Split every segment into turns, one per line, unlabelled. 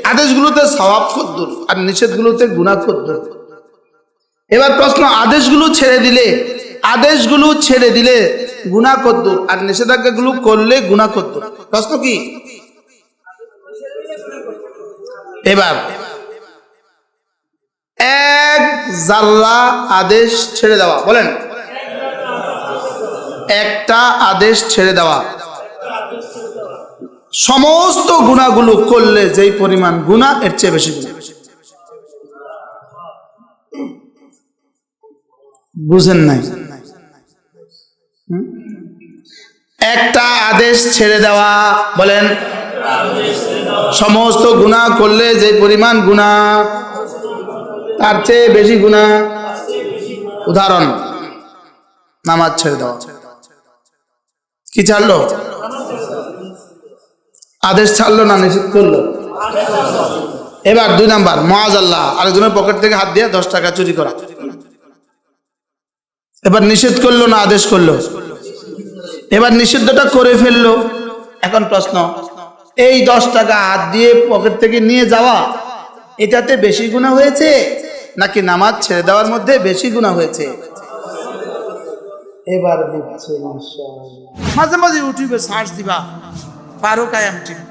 আদেশগুলোতে সওয়াব কদ্দুর আর নিষেধগুলোতে গুনাহ কদ্দুর। এবার প্রশ্ন, আদেশগুলো ছেড়ে দিলে গুনাহ কদ্দুর আর নিষেধাজ্ঞাগুলো করলে গুনাহ কদ্দুর? প্রশ্ন কি? এবার এক জাল্লা আদেশ ছেড়ে দেওয়া, বলেন একটা আদেশ ছেড়ে দেওয়া সমস্ত গুনাহগুলো করলে যেই পরিমাণ গুনাহ এর চেয়ে বেশি গুনাহ। বুঝেন নাই? একটা আদেশ ছেড়ে দেওয়া, বলেন সমস্ত গুনাহ করলে যে পরিমাণ গুনাহ তার চেয়ে বেশি গুনাহ। উদাহরণ, নামাজ ছেড়ে দেওয়া। কি ছাড়লো? আদেশ ছাড়লো না নিষেধ করলো? এবার 2 নাম্বার, মাআযাল্লাহ আরেকজনের পকেট থেকে হাত দিয়ে 10 টাকা চুরি করা। এবার নিষেধ করলো না আদেশ করলো? এবার নিষিদ্ধটা করে ফেললো। এখন প্রশ্ন, এই 10 টাকা হাত দিয়ে পকেট থেকে নিয়ে যাওয়া এটাতে বেশি গুনাহ হয়েছে নাকি নামাজ ছেড়ে দেওয়ার মধ্যে বেশি গুনাহ হয়েছে? এবার দিচ্ছে ইনশাআল্লাহ। মাঝে মাঝে ইউটিউবে সার্চ দিবা ফারুক আয়াম টিভি,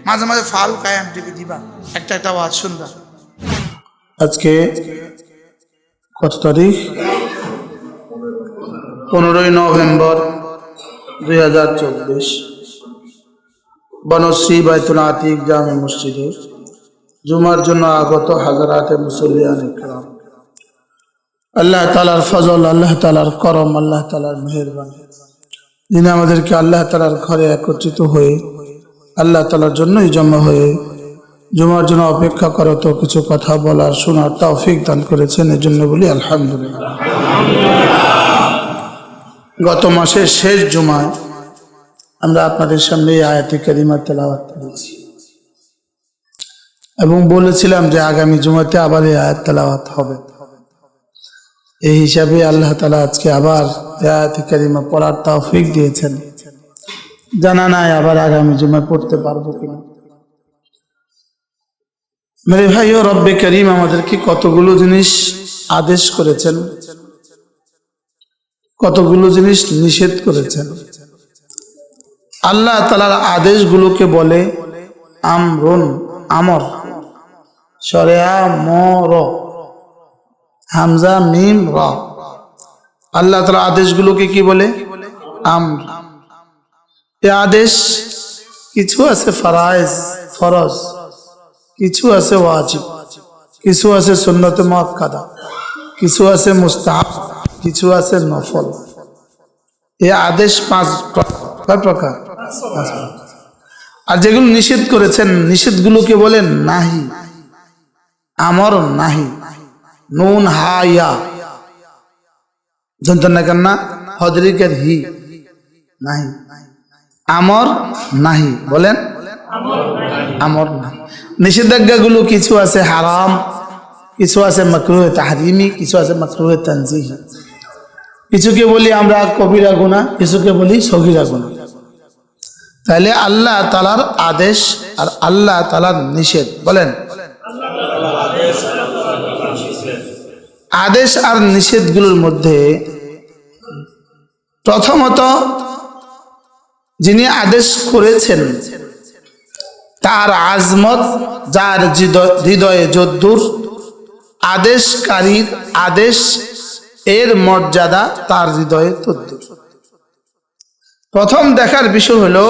মাঝে মাঝে ফারুক আয়াম টিভি দিবা, একটা ওয়াজ শুনবা। আজকে কত তারিখ? 15ই নভেম্বর 2024, বনশ্রী বাইতুল আতিক জামে মসজিদে জুমার জন্য আগত হাজারাতে মুসল্লিয়ান ইকরাম, আল্লাহ তাআলার ফজল, আল্লাহ তাআলার করম, আল্লাহ তাআলার মেহেরবানি, যিনি আমাদেরকে আল্লাহ তাআলার ঘরে একত্রিত হয়ে আল্লাহ তাআলার জন্যই জমা হয়ে জুমার জন্য অপেক্ষা করত কিছু কথা বলার শোনার তৌফিক দান করেছেন, এর জন্য বলি আলহামদুলিল্লাহ। গত মাসের শেষ জুমায় আমরা আপনাদের সামনে এই আয়াতে কারিমা তেলাওয়াত করেছি এবং বলেছিলাম যে আগামী জুমাতে আবার এই আয়াত তেলাওয়াত হবে। এই হিসাবে আল্লাহ তাআলা আজকে আবার এই আয়াতে কারিমা পড়ার তৌফিক দিয়েছেন। জানা নাই আবার আগামী জুমায় পড়তে পারবো কিনা। মেরে ভাইও, রব্বে করিম আমাদেরকে কতগুলো জিনিস আদেশ করেছেন, কতগুলো জিনিস নিষেধ করেছেন। আল্লাহ তাআলার আদেশগুলোকে বলে আমরুন, আমর, শরিয়া মর, হামজা মিম র। আল্লাহ তাআলার আদেশগুলোকে কি বলে? আমর। এই আদেশ কিছু আছে ফরায়েজ, ফরজ, কিছু আছে ওয়াজিব, কিছু আছে সুন্নতে মুআক্কাদা, কিছু আছে মুস্তাহাব, কিছু আছে নফল। এই আদেশ 5 প্রকার। আর যেগুলো নিষেধ করেছেন, নিষেধগুলোকে বলেন নাহি, আমর নাহি, নুন হা ইয়া, জানতেন না কেন? হদরিকের হি, নাহি, আমর নাহি, বলেন আমর নাহি। নিষেধাজ্ঞাগুলো কিছু আছে হারাম, কিছু আছে মাকরুহে তাহরিমি, কিছু আছে মাকরুহে তানজিহি। কিছুকে বলি আমরা কবিরা গুনাহ, কিছুকে বলি সগীরা গুনাহ। তাহলে আল্লাহ তাআলার আদেশ আর আল্লাহ তাআলার নিষেধ, বলেন আদেশ আর নিষেধগুলোর মধ্যে প্রথমত যিনি আদেশ করেছেন তার আজমত, যার হৃদয়ে যদ্দূর, আদেশকারীর আদেশ এর মর্যাদা তার হৃদয়ে তদ্দূর। প্রথম দেখার বিষয় হলো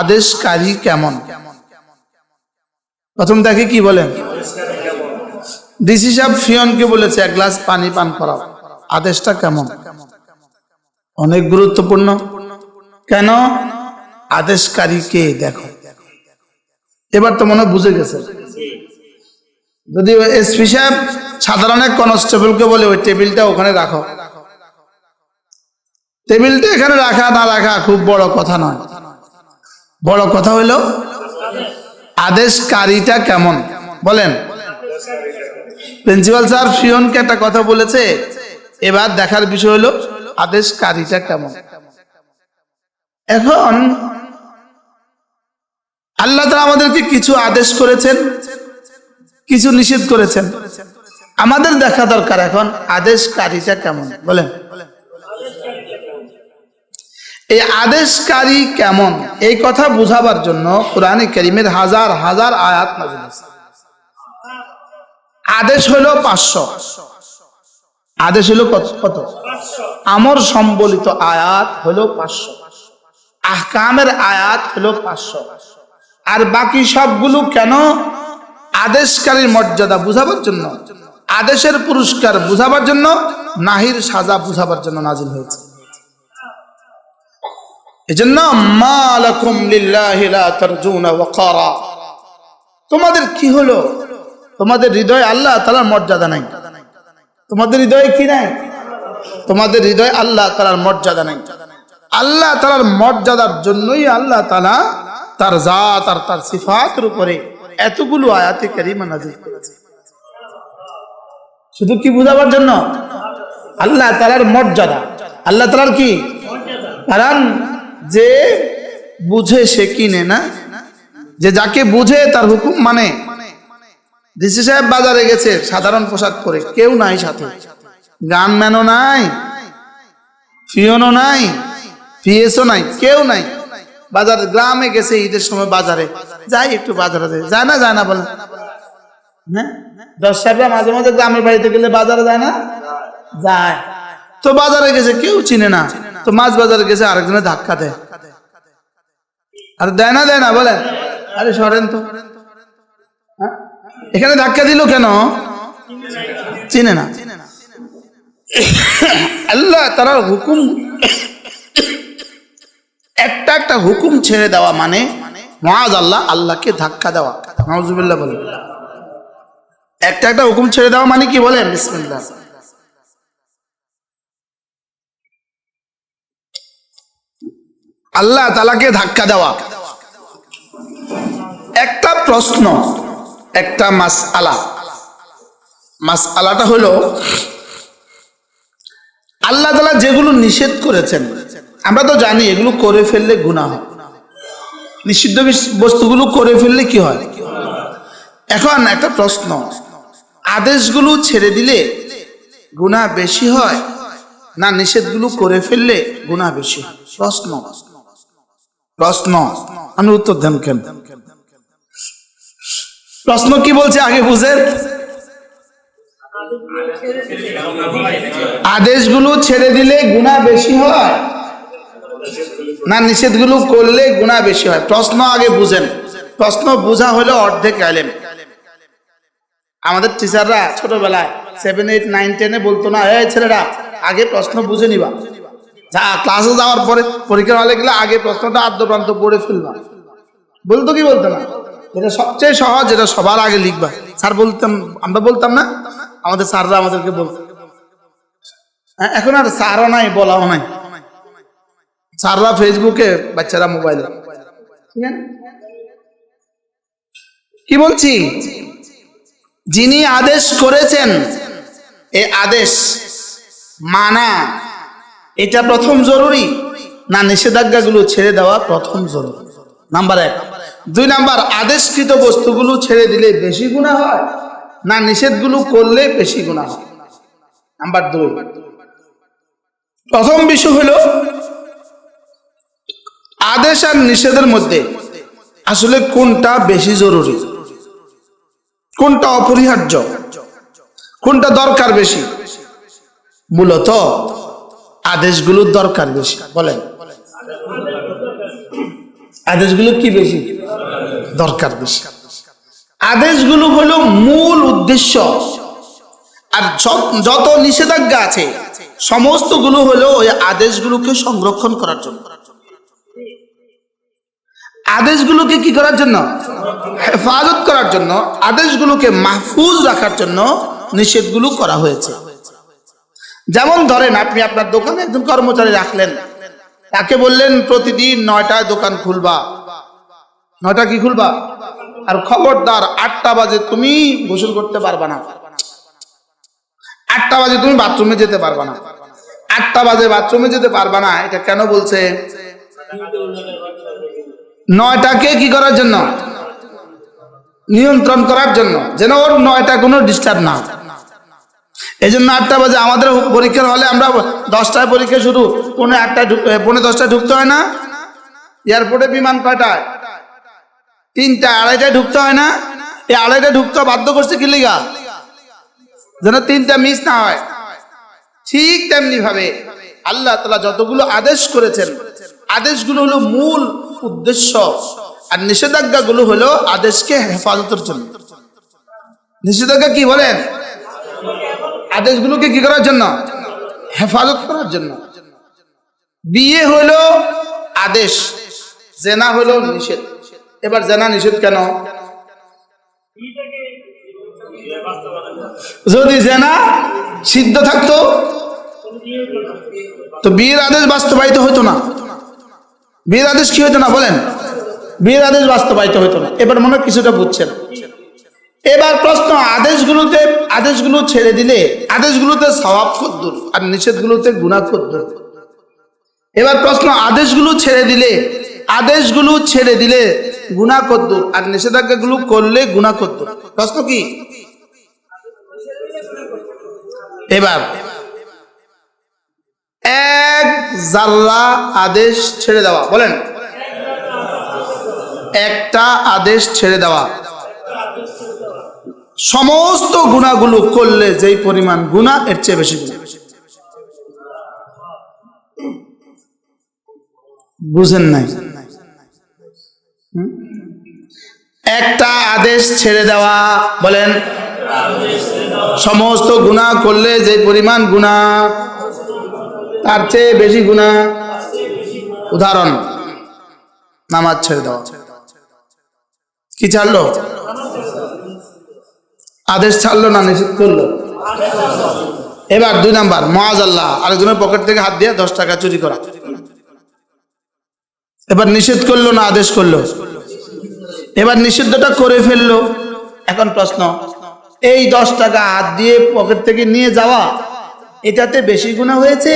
আদেশকারী কেমন। প্রথম দেখে কি বলেন? ডিসি সাহেব ফিয়নকে বলেছে 1 গ্লাস পানি পান করাও, আদেশটা কেমন? অনেক গুরুত্বপূর্ণ। কেন? আদেশকারীকে দেখো। এবার তো মনে হয় বুঝে গেছে। যদি এসপি সাহেব সাধারণ এক কনস্টেবলকে বলে ওই টেবিলটা ওখানে রাখো, টেবিলটা এখানে রাখা না রাখা খুব বড় কথা নয়। বড় কথা হইল আদেশকারীটা কেমন, বলেন। প্রিন্সিপাল স্যার ফিয়নকে একটা কথা বলেছে, এবার দেখার বিষয় হলো আদেশকারীটা কেমন। এখন আল্লাহ তাআলা আমাদেরকে কিছু আদেশ করেছেন, কিছু নিষেধ করেছেন। আমাদের দেখা দরকার এখন আদেশকারীটা কেমন, বলেন। এই আদেশকারী কেমন এই কথা বুঝাবার জন্য কোরআনে কারীমের হাজার হাজার আয়াত নাযিল হয়েছে। আদেশ হলো 500, আদেশ হলো কত? আমর সম্বলিত আয়াত হলো 500, আহকামের আয়াত হলো 500। আর বাকি সবগুলো কেন? আদেশকারীর মর্যাদা বুঝাবার জন্য, আদেশের পুরস্কার বুঝাবার জন্য, নাহির সাজা বুঝাবার জন্য নাজিল হয়েছে। এজন্য মা লাকুম লিল্লাহি লা তারজুনা ওয়াকারা, তোমাদের কি হলো? তোমাদের হৃদয়ে আল্লাহ তাআলার মর্যাদা নাই। তোমাদের হৃদয়ে কি নাই? তোমাদের হৃদয়ে আল্লাহ তাআলার মর্যাদা নাই। আল্লাহ তাআলার মর্যাদার জন্যই আল্লাহ তাআলা তার জাত আর তার সিফাতের উপরে এতগুলো আয়াতে কারিমা নাযিল করেছে। শুধু কি বুঝাবার জন্য? আল্লাহ তাআলার মর্যাদা, আল্লাহ তাআলার কি কারণ যে বুঝে সে কিনে না, যে যাকে বুঝে তার হুকুম মানে। ডিসি সাহেব বাজারে গেছে সাধারণ পোশাক পরে, কেউ নাই সাথে, গানম্যানও নাই, ফিওনও নাই, পিএসও নাই, কেউ নাই। বাজারে গ্রামে গেছে ঈদের সময়, বাজারে যাই একটু বাজারে যায় না বলেন? হ্যাঁ, 10 সাহেবরা মাঝে মাঝে গ্রামের বাড়িতে গেলে বাজারে যায় না? যায়। তো বাজারে গেছে, কেউ চিনে না, তো মাছ বাজারে গেছে, আরেকজনে ধাক্কা দেয়। আর দেয় না বলেন? আরে সরেন তো, এখানে ধাক্কা দিল কেন? চিনে না। আল্লাহ তাআলার হুকুম, একটা হুকুম ছেড়ে দেওয়া মানে মাআযাল্লাহ আল্লাহকে ধাক্কা দেওয়া। নাউযুবিল্লাহ বলেন। একটা হুকুম ছেড়ে দেওয়া মানে কি বলেন? বিসমিল্লাহ। আল্লাহ তাআলাকে ধাক্কা দেওয়া। একটা প্রশ্ন, একটা মাসআলাটা হলো আল্লাহ তাআলা যেগুলো নিষেধ করেছেন, আমরা তো জানি এগুলো করে ফেললে গুনাহ হয়। নিষিদ্ধ বস্তুগুলো করে ফেললে কি হয়? এখন একটা প্রশ্ন, আদেশগুলো ছেড়ে দিলে গুনাহ বেশি হয় না নিষেধগুলো করে ফেললে গুনাহ বেশি হয়? প্রশ্ন আমি উত্তর দেন কেন? প্রশ্ন কি বলছে আগে বুঝেন। আদেশগুলো ছেড়ে দিলে গুনাহ বেশি হয় না নিষেধগুলো করলে গুনাহ বেশি হয়? প্রশ্ন আগে বুঝেন। প্রশ্ন বোঝা হলো অর্ধেক ইলম। আমাদের টিচাররা ছোটবেলায় 7, 8, 9, 10 বলতো না, এই ছেলেরা আগে প্রশ্ন বুঝে নিবা, যা ক্লাসে যাওয়ার পরে পরীক্ষা হলে গেলে আগে প্রশ্নটা আদ্যপ্রান্ত পড়ে ফেলবা। বলতো কি বলতো না? এটা সবচেয়ে সহজ, এটা সবার আগে লিখবা। স্যার বলতাম, আমরা বলতাম না, আমাদের স্যাররা আমাদেরকে বলতো। এখন আর স্যারও নাই, বলাও নাই, স্যাররা ফেসবুকে, বাচ্চারা মোবাইলে। ঠিক আছে, কি বলছি? যিনি আদেশ করেছেন এই আদেশ মানা এটা প্রথম জরুরি না নিষেধাজ্ঞাগুলো ছেড়ে দেওয়া প্রথম জরুরি? নাম্বার 1। 2 নাম্বার, আদেশকৃত বস্তুগুলো ছেড়ে দিলে বেশি গুনাহ হয় না নিষেধগুলো করলে বেশি গুনাহ হয়? নাম্বার 2। প্রথম বিষয় হলো আদেশ আর নিষেধের মধ্যে আসলে কোনটা বেশি জরুরি, কোনটা অপরিহার্য, কোনটা দরকার বেশি? মূলত আদেশগুলোর দরকার বেশি। বলেন, আদেশগুলো কি বেশি? দরকার বেশি। আদেশগুলো হলো মূল উদ্দেশ্য, আর যত নিষেধাজ্ঞা আছে সমস্তগুলো হলো ওই আদেশগুলোকে সংরক্ষণ করার জন্য। আদেশগুলোকে কি করার জন্য? হেফাজত করার জন্য, আদেশগুলোকে মাহফুজ রাখার জন্য নিষেধগুলো করা হয়েছে। যেমন ধরেন, আপনি আপনার দোকানে একজন কর্মচারী রাখলেন, তাকে বললেন প্রতিদিন 9টায় দোকান খুলবা, 9টা কি খুলবা, আর খবরদার 8টা বাজে তুমি গোসল করতে পারবা না, 8টা বাজে তুমি বাথরুমে যেতে পারবা না। 8টা বাজে বাথরুমে যেতে পারবা না, এটা কেন বলছে? নয়টাকে কি করার জন্য? নিয়ন্ত্রণ করার জন্য, যেন ওর নয়টা কোনো ডিস্টার্ব না। এই জন্য 8টা বাজে আমাদের পরীক্ষার হলে আমরা 10টায় পরীক্ষা শুরু, 9:10টায় ঢুকতে হয় না? এয়ারপোর্টে বিমান কয়টায়? 3টা, 2:30টায় ঢুকতে হয় না? এই 2:30টায় ঢুকতে বাধ্য করছে কি লিগা? যেন 3টা মিস না হয়। ঠিক তেমনি ভাবে আল্লাহ তাআলা যতগুলো আদেশ করেছেন, আদেশগুলো হলো মূল উদ্দেশ্য, আর নিষেধাজ্ঞাগুলো হলো আদেশকে হেফাজতের জন্য। নিষেধাজ্ঞা কি বলেন? আদেশগুলোকে কি করার জন্য? হেফাজত করার জন্য। বিয়ে হলো আদেশ, জেনা হলো নিষেধ। এবার জেনা নিষেধ কেন? যদি জেনা সিদ্ধ থাকতো তো বিয়ের আদেশ বাস্তবায়িত হতো না। বিয়ের আদেশ কি হতো না বলেন? বিয়ের আদেশ বাস্তবায়িত হতো না। এবার মনে হয় কিছুটা বুঝছেন। এবার প্রশ্ন, আদেশগুলো ছেড়ে দিলে আদেশগুলোতে সওয়াব কদ্দুর আর নিষেধগুলোতে গুনাহ কদ্দুর? এবার প্রশ্ন, আদেশগুলো ছেড়ে দিলে গুনাহ কদ্দুর আর নিষেধাজ্ঞাগুলো করলে গুনাহ কদ্দুর? প্রশ্ন কি? এবার 1 জাররা আদেশ ছেড়ে দেওয়া, বলেন, একটা আদেশ ছেড়ে দেওয়া সমস্ত গুনাহগুলো করলে যেই পরিমাণ গুনাহ, এর চেয়ে বেশি গুনাহ। বুঝেন নাই? একটা আদেশ ছেড়ে দেওয়া, বলেন, সমস্ত গুনাহ করলে যে পরিমাণ গুনাহ, তার চেয়ে বেশি গুনাহ। উদাহরণ, নামাজ ছেড়ে দেওয়া। কি ছাড়লো? আদেশ ছাড়লো না নিষেধ করলো? এবার 2 নাম্বার, মাআযাল্লাহ, আরেকজনের পকেট থেকে হাত দিয়ে 10 টাকা চুরি করা। এবার নিষেধ করলো না আদেশ করলো? এবার নিষিদ্ধটা করে ফেললো। এখন প্রশ্ন, এই 10 টাকা হাত দিয়ে পকেট থেকে নিয়ে যাওয়া, এটাতে বেশি গুনাহ হয়েছে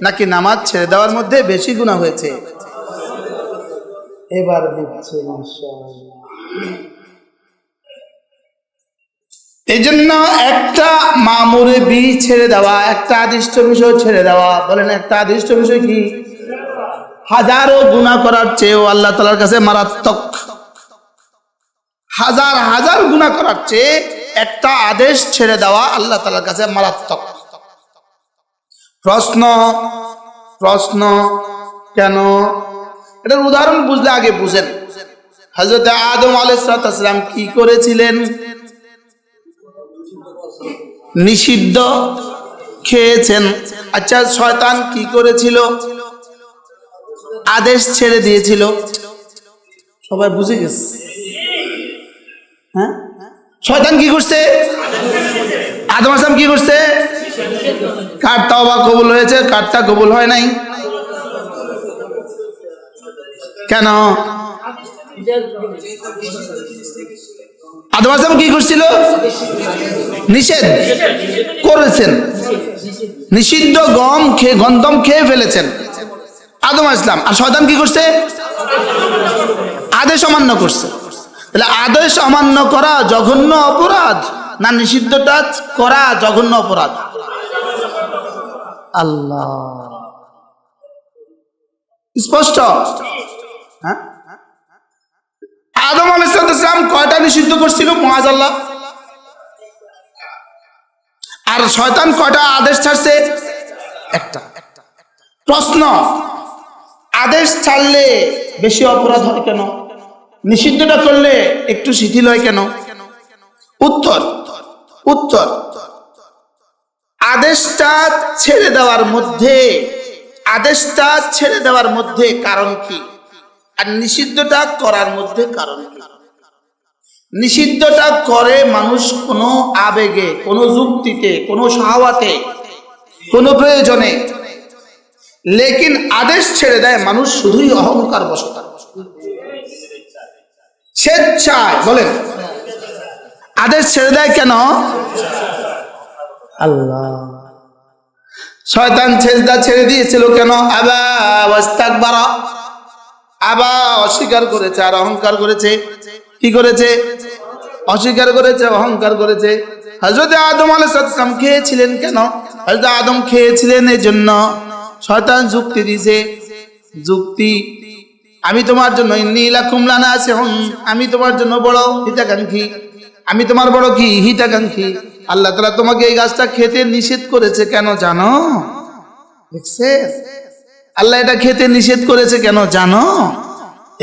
নাকি নামাজ ছেড়ে দেওয়ার মধ্যে বেশি গুনাহ হয়েছে? এবার বুঝছে ইনশাআল্লাহ। এই জন্য একটা মামুরে বি ছেড়ে দেওয়া, একটা আদিষ্ট বিষয় ছেড়ে দেওয়া, বলেন, একটা আদিষ্ট বিষয় কি? হাজারো গুনাহ করার চেয়েও আল্লাহ তাআলার কাছে মারাত্মক। হাজার গুনাহ করার চেয়ে একটা আদেশ ছেড়ে দেওয়া আল্লাহ তাআলার কাছে মারাত্মক। প্রশ্ন কেন? এটার উদাহরণ বুঝলে আগে বুঝেন। হযরত আদম আলাইহিস সালাম কি করেছিলেন? নিষিদ্ধ খেয়েছেন। আচ্ছা, শয়তান কি করেছিল? আদেশ ছেড়ে দিয়েছিল। সবাই বুঝে গেছে? হ্যাঁ, শয়তান কি করছে? আদম আলাইহিস সালাম কি করছে? কার তওবা কবুল হয়েছে, কারটা কবুল হয় নাই? কেন? আদম আলাইহিস সালাম কি করছিল? নিষেধ করেছেন। নিষিদ্ধ গন্ধম খেয়ে ফেলেছেন আদম আলাইহিস সালাম। আর শয়তান কি করছে? আদেশ অমান্য করছে। তাহলে আদেশ অমান্য করা জঘন্য অপরাধ না নিষিদ্ধটা করা জঘন্য অপরাধ? আল্লাহ, স্পষ্ট? হ্যাঁ, আদম আলাইহিস সালাম কয়টা নিষিদ্ধ করছিল? মাআযাল্লাহ। আর শয়তান কয়টা আদেশ ছাড়ছে? একটা। প্রশ্ন, আদেশ ছাড়লে বেশি অপরাধ হয় কেন? নিষিদ্ধটা করলে একটু শিথিল হয় কেন? উত্তর, আদেশটা ছেড়ে দেওয়ার মধ্যে কারণ কি, আর নিষিদ্ধটা করার মধ্যে কারণ কি? নিষিদ্ধটা করে মানুষ কোনো আবেগে, কোনো যুক্তিতে, কোনো শাহওয়াতে, কোনো প্রয়োজনে, লেকিন আদেশ ছেড়ে দেয় মানুষ শুধুই অহংকার বশত, স্বেচ্ছায়। বলেন, আদেশ ছেড়ে দেয় কেন? আল্লাহ, শয়তান সেজদা ছেড়ে দিয়েছিল কেন? আবা ওয়াস্তাকবারা, আবার অস্বীকার করেছে আর অহংকার করেছে। কি করেছে? অস্বীকার করেছে, অহংকার করেছে। হযরত আদম আলাইহিস সালাম খেয়েছিলেন কেন? হযরত আদম খেয়েছিলেন এই জন্য শয়তান যুক্তি দিয়েছে। যুক্তি, আমি তোমার জন্য ইন্নী লাকুম লানাসিহুন, আমি তোমার জন্য বড় হিতাকাঙ্ক্ষী, আমি তোমার বড় কি হিতাকাঙ্ক্ষী। আল্লাহ তাআলা তোমাকে এই গাছটা খেতে নিষেধ করেছে কেন জানো? দেখছে আল্লাহ এটা খেতে নিষেধ করেছে কেন জানো?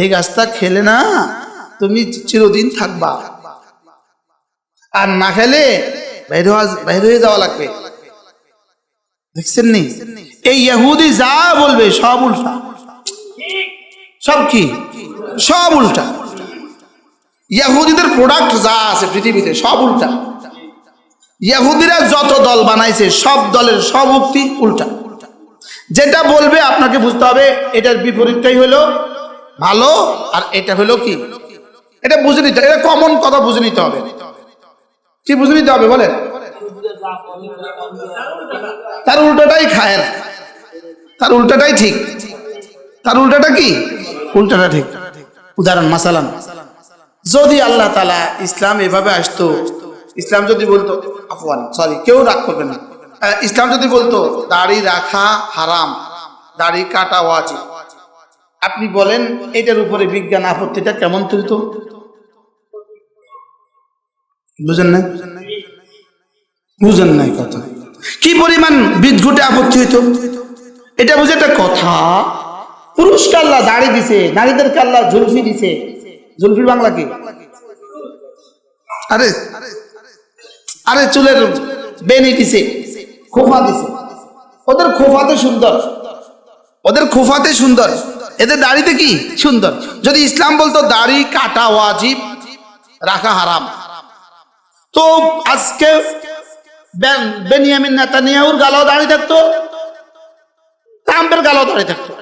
এই গাছটা খেলে না তুমি চিরদিন থাকবা, আর না খেলে বাইরে হয়ে যাওয়া লাগবে। দেখছেন নি? এই ইহুদি যা বলবে সব উল্টা, সব কি সব উল্টা। ইহুদিদের প্রোডাক্ট যা আছে পৃথিবীতে সব উল্টা। ইহুদিরা যত দল বানাইছে সব দলের সব উক্তি উল্টা। যেটা বলবে আপনাকে বুঝতে হবে এটার বিপরীতটাই হলো ভালো, আর এটা হলো কি, এটা বুঝে নিতে, এটা কমন কথা বুঝে নিতে হবে। কি বুঝে নিতে হবে বলেন? তার উল্টাটাই খায়ের, তার উল্টাটাই ঠিক, তার উল্টাটা কি, উল্টাটা ঠিক। উদাহরণ মাসালান, যদি আল্লাহ তাআলা ইসলাম এভাবে আসতো, ইসলাম যদি বলতো, আফওয়ান সরি কেউ রাগ করবে না, ইসলাম যদি বলতো দাড়ি রাখা হারাম, দাড়ি কাটা ওয়াজিব, আপনি বলেন এটার উপরে বিজ্ঞান আপত্তিটা কেমন তুলতো? বুঝেন না? বুঝেন নাই কথা? কি পরিমাণ বিদঘুটে আপত্তি হইতো এটা বুঝে একটা কথা। পুরুষকে আল্লাহ দাড়ি দিছে, নারীদেরকে আল্লাহ জুলফি দিছে। জুলফির বাংলা কি? আরে আরে চুলের বেনি দিছে, খোফা দিছে। ওদের খোফাতে সুন্দর, ওদের খোফাতে সুন্দর, এদের দাড়িতে কি সুন্দর। যদি ইসলাম বলতো দাড়ি কাটা ওয়াজিব, রাখা হারাম, তো আজকে বেনিয়ামিন নেতানিয়াহুর গালাও দাঁড়িয়ে থাকতো, ট্রাম্পের গালাও দাঁড়িয়ে থাকতো,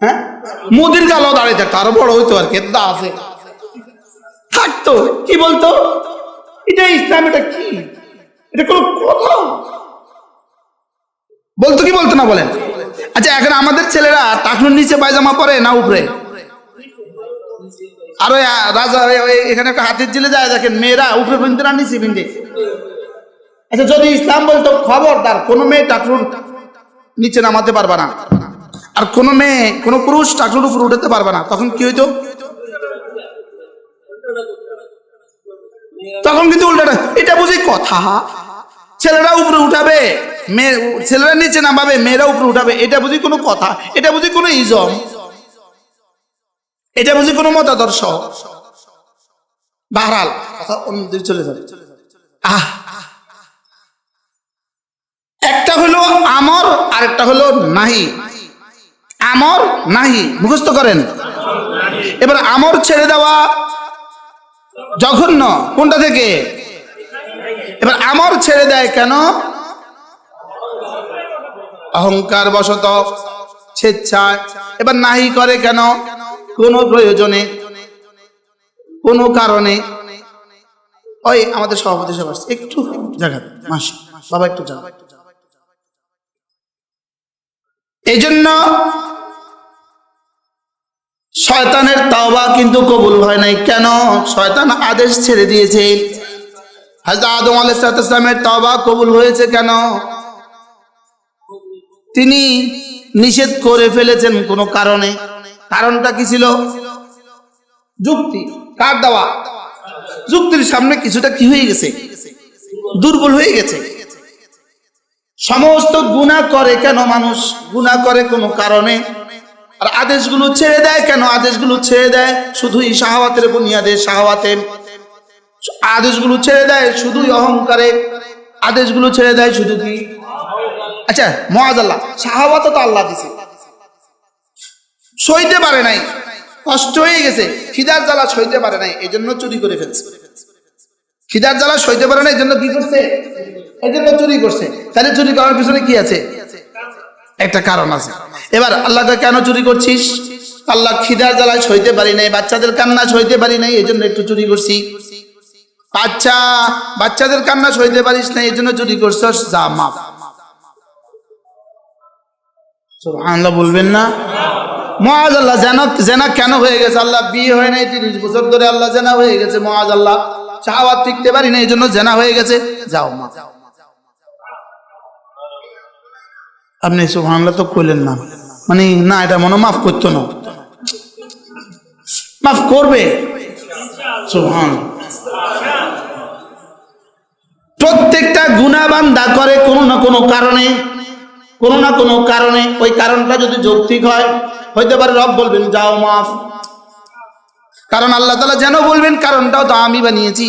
হ্যাঁ, মোদির গালাও দাঁড়িয়ে থাকতো, আরো বড় হইতো আর কি আছে থাকতো। কি বলতো? এটা ইসলাম, এটা কি, এটা কোনো কথা বলতো কি বলতো না বলেন? আচ্ছা এখন আমাদের ছেলেরা টাকনুর নিচে পায়জামা পরে না উপরে? আর ওই রাজা এখানে একটা হাতির জিলে যায় দেখেন, মেয়েরা উপরে পিনতে না নিচে পিনতে। আচ্ছা যদি ইসলাম বলতো খবরদার কোনো মেয়ে টাকনুর নিচে নামাতে পারবে না, আর কোনো মেয়ে কোনো পুরুষ টাকনুর উপরে উঠাতে পারবে না, তখন কি হইতো? তখন কিন্তু উল্টাটা। এটা বুঝি কথা? ছেলেরা উপরে উঠাবে, মেয়ে ছেলেরা নিচে নামাবে, মেয়েরা উপরে উঠাবে, এটা বুঝি কোনো কথা? এটা বুঝি কোনো ইজম? এটা বুঝি কোনো মতাদর্শ? বাহরাল কথা অন্যদিকে চলে যাবে। একটা হলো আমর আর একটা হলো নাহি। আমর নাহি মুখস্থ করেন। এবার আমর ছেড়ে দেওয়া জঘন্য, কোনটা থেকে? এবার আমর ছেড়ে দেয় কেন? অহংকার বশত, স্বেচ্ছায়। এবার নাহি করে কেন? কোন প্রয়োজনে, কোন কারণে। ওই আমাদের সভাপতি সাহেব আসছে, একটু জায়গা মাসি বাবা, একটু জায়গা। এই জন্য শয়তানের তাওবা কিন্তু কবুল হয় নাই। কেন? শয়তান আদেশ ছেড়ে দিয়েছে। হযরত আদম আলাইহিস সালামের তাওবা কবুল হয়েছে কেন? তিনি নিষেধ করে ফেলেছেন কোনো কারণে। কারণটা কি ছিল? যুক্তি। কার দেওয়া? যুক্তির সামনে কিছুটা কি হয়ে গেছে? দুর্বল হয়ে গেছে। সমস্ত গুনাহ করে কেন মানুষ? গুনাহ করে কোনো কারণে। আর আদেশগুলো ছেড়ে দেয় কেন? আদেশগুলো ছেড়ে দেয় শুধুই শাহাওয়াতের বুনিয়াদে, শাহাওয়াতে। আদেশগুলো ছেড়ে দেয় শুধুই অহংকারে, আদেশগুলো ছেড়ে দেয় শুধু কি? আচ্ছা মুআযাল্লাহ, শাহাওয়াত তো আল্লাহ দিছে, সইতে পারে নাই, কষ্ট হয়ে গেছে, খিদার জ্বালা সইতে পারে নাই, এই জন্য চুরি করে ফেলছে। খিদার জ্বালা সইতে পারে না, এই জন্য কি করছে? এই জন্য চুরি করছে। তাহলে চুরি করার পিছনে কি আছে? একটা কারণ আছে। এবার আল্লাহকে কেন চুরি করছিস? আল্লাহ খিদার জ্বালায় সইতে পারি নাই, বাচ্চাদের কান্না সইতে পারি নাই, এই জন্য একটু চুরি করছি। বাচ্চাদের কান্না সইতে পারিস না, এই জন্য চুরি করছস, যা মাফ। সুবহানাল্লাহ বলবেন না? মুআজ আল্লাহ জেনা কেন হয়ে গেছে? আল্লাহ বিয়ে হয় নাই 30 বছর ধরে, আল্লাহ জেনা হয়ে গেছে। মুআজ আল্লাহ শাহাওয়াত টিকতে পারি না, এই জন্য জেনা হয়ে গেছে। যাও মা, আপনি সুবহানাল্লাহ তো কইলেন না, মানে না, এটা মনে মাফ করতো না, মাফ করবে সুবহানাল্লাহ। প্রত্যেকটা গুনাহ বান্দা করে কোনো না কোনো কারণে, কোনো না কোনো কারণে। ওই কারণটা যদি যৌক্তিক হয়, হইতে পারে রব বলবেন যাও মাফ, কারণ আল্লাহ তাআলা যেন বলবেন কারণটাও তো আমি বানিয়েছি।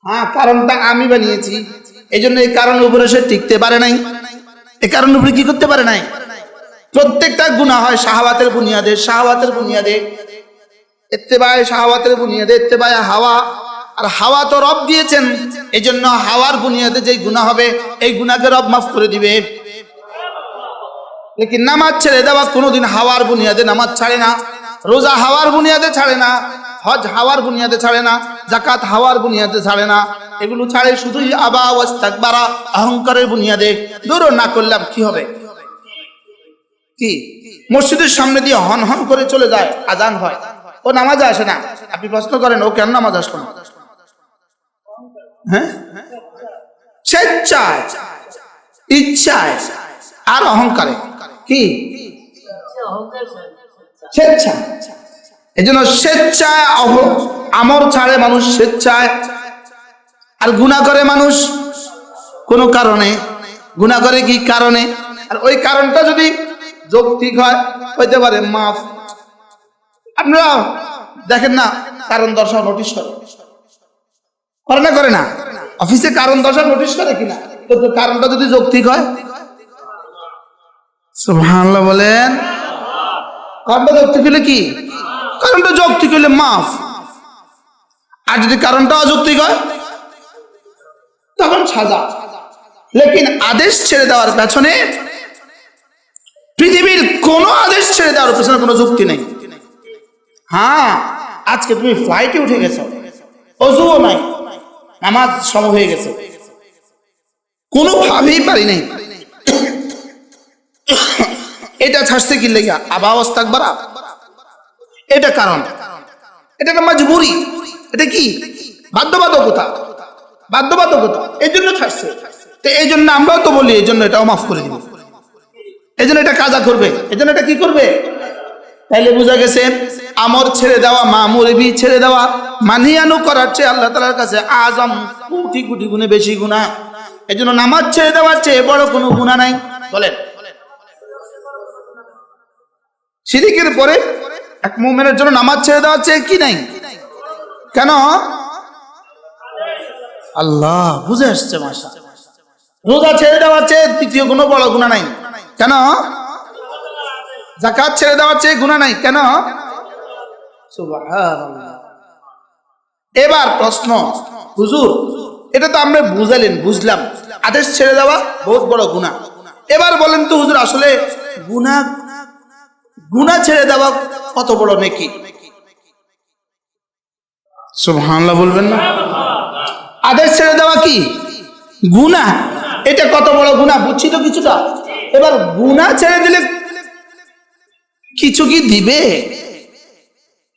হ্যাঁ, কারণটা আমি বানিয়েছি, এই জন্য এই কারণের উপরে সে টিকতে পারে নাই, এই কারণের উপরে কি করতে পারে নাই। প্রত্যেকটা গুনাহ হয় শাহাওয়াতের বুনিয়াদে, শাহাওয়াতের বুনিয়াদে, ইত্তেবায়ে শাহাওয়াতের বুনিয়াদে, ইত্তেবায়ে হাওয়া। আর হাওয়া তো রব দিয়েছেন, এই জন্য হাওয়ার বুনিয়াদে যেই গুনাহ হবে, এই গুনাহকে রব মাফ করে দিবে। লেকিন নামাজ ছেড়ে দেওয়া কোনোদিন হাওয়ার বুনিয়াদে নামাজ ছাড়ে না, রোজা হাওয়ার বুনিয়াদে ছাড়ে না, হজ হাওয়ার বুনিয়াদে ছাড়ে না, যাকাত হাওয়ার বুনিয়াদে ছাড়ে না। এগুলো ছাড়ে শুধুই আবা ওয়াস্তাকবারা, অহংকারের বুনিয়াদে। দূর না করলাম কি হবে? কি মসজিদের সামনে দিয়ে হন হন করে চলে যায়, আজান হয়, ও নামাজে আসে না। আপনি প্রশ্ন করেন ও কেন নামাজ আসলো না? হ্যাঁ, স্বেচ্ছায়, ইচ্ছায় আর অহংকারে। কি স্বেচ্ছা? এই জন্য স্বেচ্ছায় আমর ছাড়ে মানুষ, স্বেচ্ছায়। আর গুনাহ করে মানুষ কোনো কারণে, গুনাহ করে কি কারণে? আর ওই কারণটা যদি যৌক্তিক হয়, হইতে পারে মাফ। আপনারা দেখেন না, কারণ দর্শাও নোটিশ করে না, করে না? অফিসে কারণ দর্শাও নোটিশ করে কিনা? তো কারণটা যদি যৌক্তিক হয়, সুবহানাল্লাহ বলেন। কারণটা যৌক্তিক হলে কি? কারণটা যৌক্তিক হলে মাফ। আর যদি কারণটা অযৌক্তিক হয়, তখন সাজা। লেকিন আদেশ ছেড়ে দেওয়ার পেছনে, পৃথিবীর কোন আদেশ ছেড়ে দেওয়ার পেছনে কোনো যুক্তি নেই। হ্যাঁ, আজকে তুমি ফ্লাইটে উঠে গেছো, অজুও নাই, নামাজ সময় হয়ে গেছে, কোনোভাবেই পারি নাই, এটা ছাড়ছে কি লেগা? আবা ওয়াস্তাকবারা, এটা কারণ, এটা একটা মজবুরি, এটা কি বাধ্যবাধকতা, বাধ্যবাধকতা, এই জন্য ছাড়ছে। তো এই জন্য আমরাও তো বলি, এই জন্য এটাও মাফ করে দিব, এই জন্য এটা কাজা করবে, এই জন্য এটা কি করবে। তাইলে বোঝা গেছে আমর ছেড়ে দেওয়া, মামুরবি ছেড়ে দেওয়া, মানিয়ানু করার চেয়ে আল্লাহ তাআলার কাছে আজম কোটি কোটি গুণে বেশি গুনাহ। এই জন্য নামাজ ছেড়ে দেওয়ার চেয়ে বড় কোনো গুনাহ নাই। বলেন, শিরকের পরে এক মুমিনের জন্য নামাজ ছেড়ে দেওয়ার চেয়ে কি নাই? কেন? আল্লাহ বুঝে আসছে মাশাআল্লাহ। রোজা ছেড়ে দেওয়ার চেয়ে দ্বিতীয় কোনো বড় গুনাহ নাই। কেন? যাকাত ছেড়ে দেওয়ার চেয়ে গুনাহ নাই। কেন? সুবহানাল্লাহ। এবার প্রশ্ন, হুজুর এটা তো আমরা বুঝালেন, বুঝলাম আদেশ ছেড়ে দেওয়া বহুত বড় গুনাহ। এবার বলেন তো হুজুর, আসলে গুনাহ ছেড়ে দেওয়া কত বড় নেকি? সুবহানাল্লাহ বলবেন না? আদেশ ছেড়ে দেওয়া কি গুনাহ, এটা কত বড় গুনাহ বুঝছি তো কিছুটা। এবার গুনাহ ছেড়ে দিলে কিছু কি দিবে?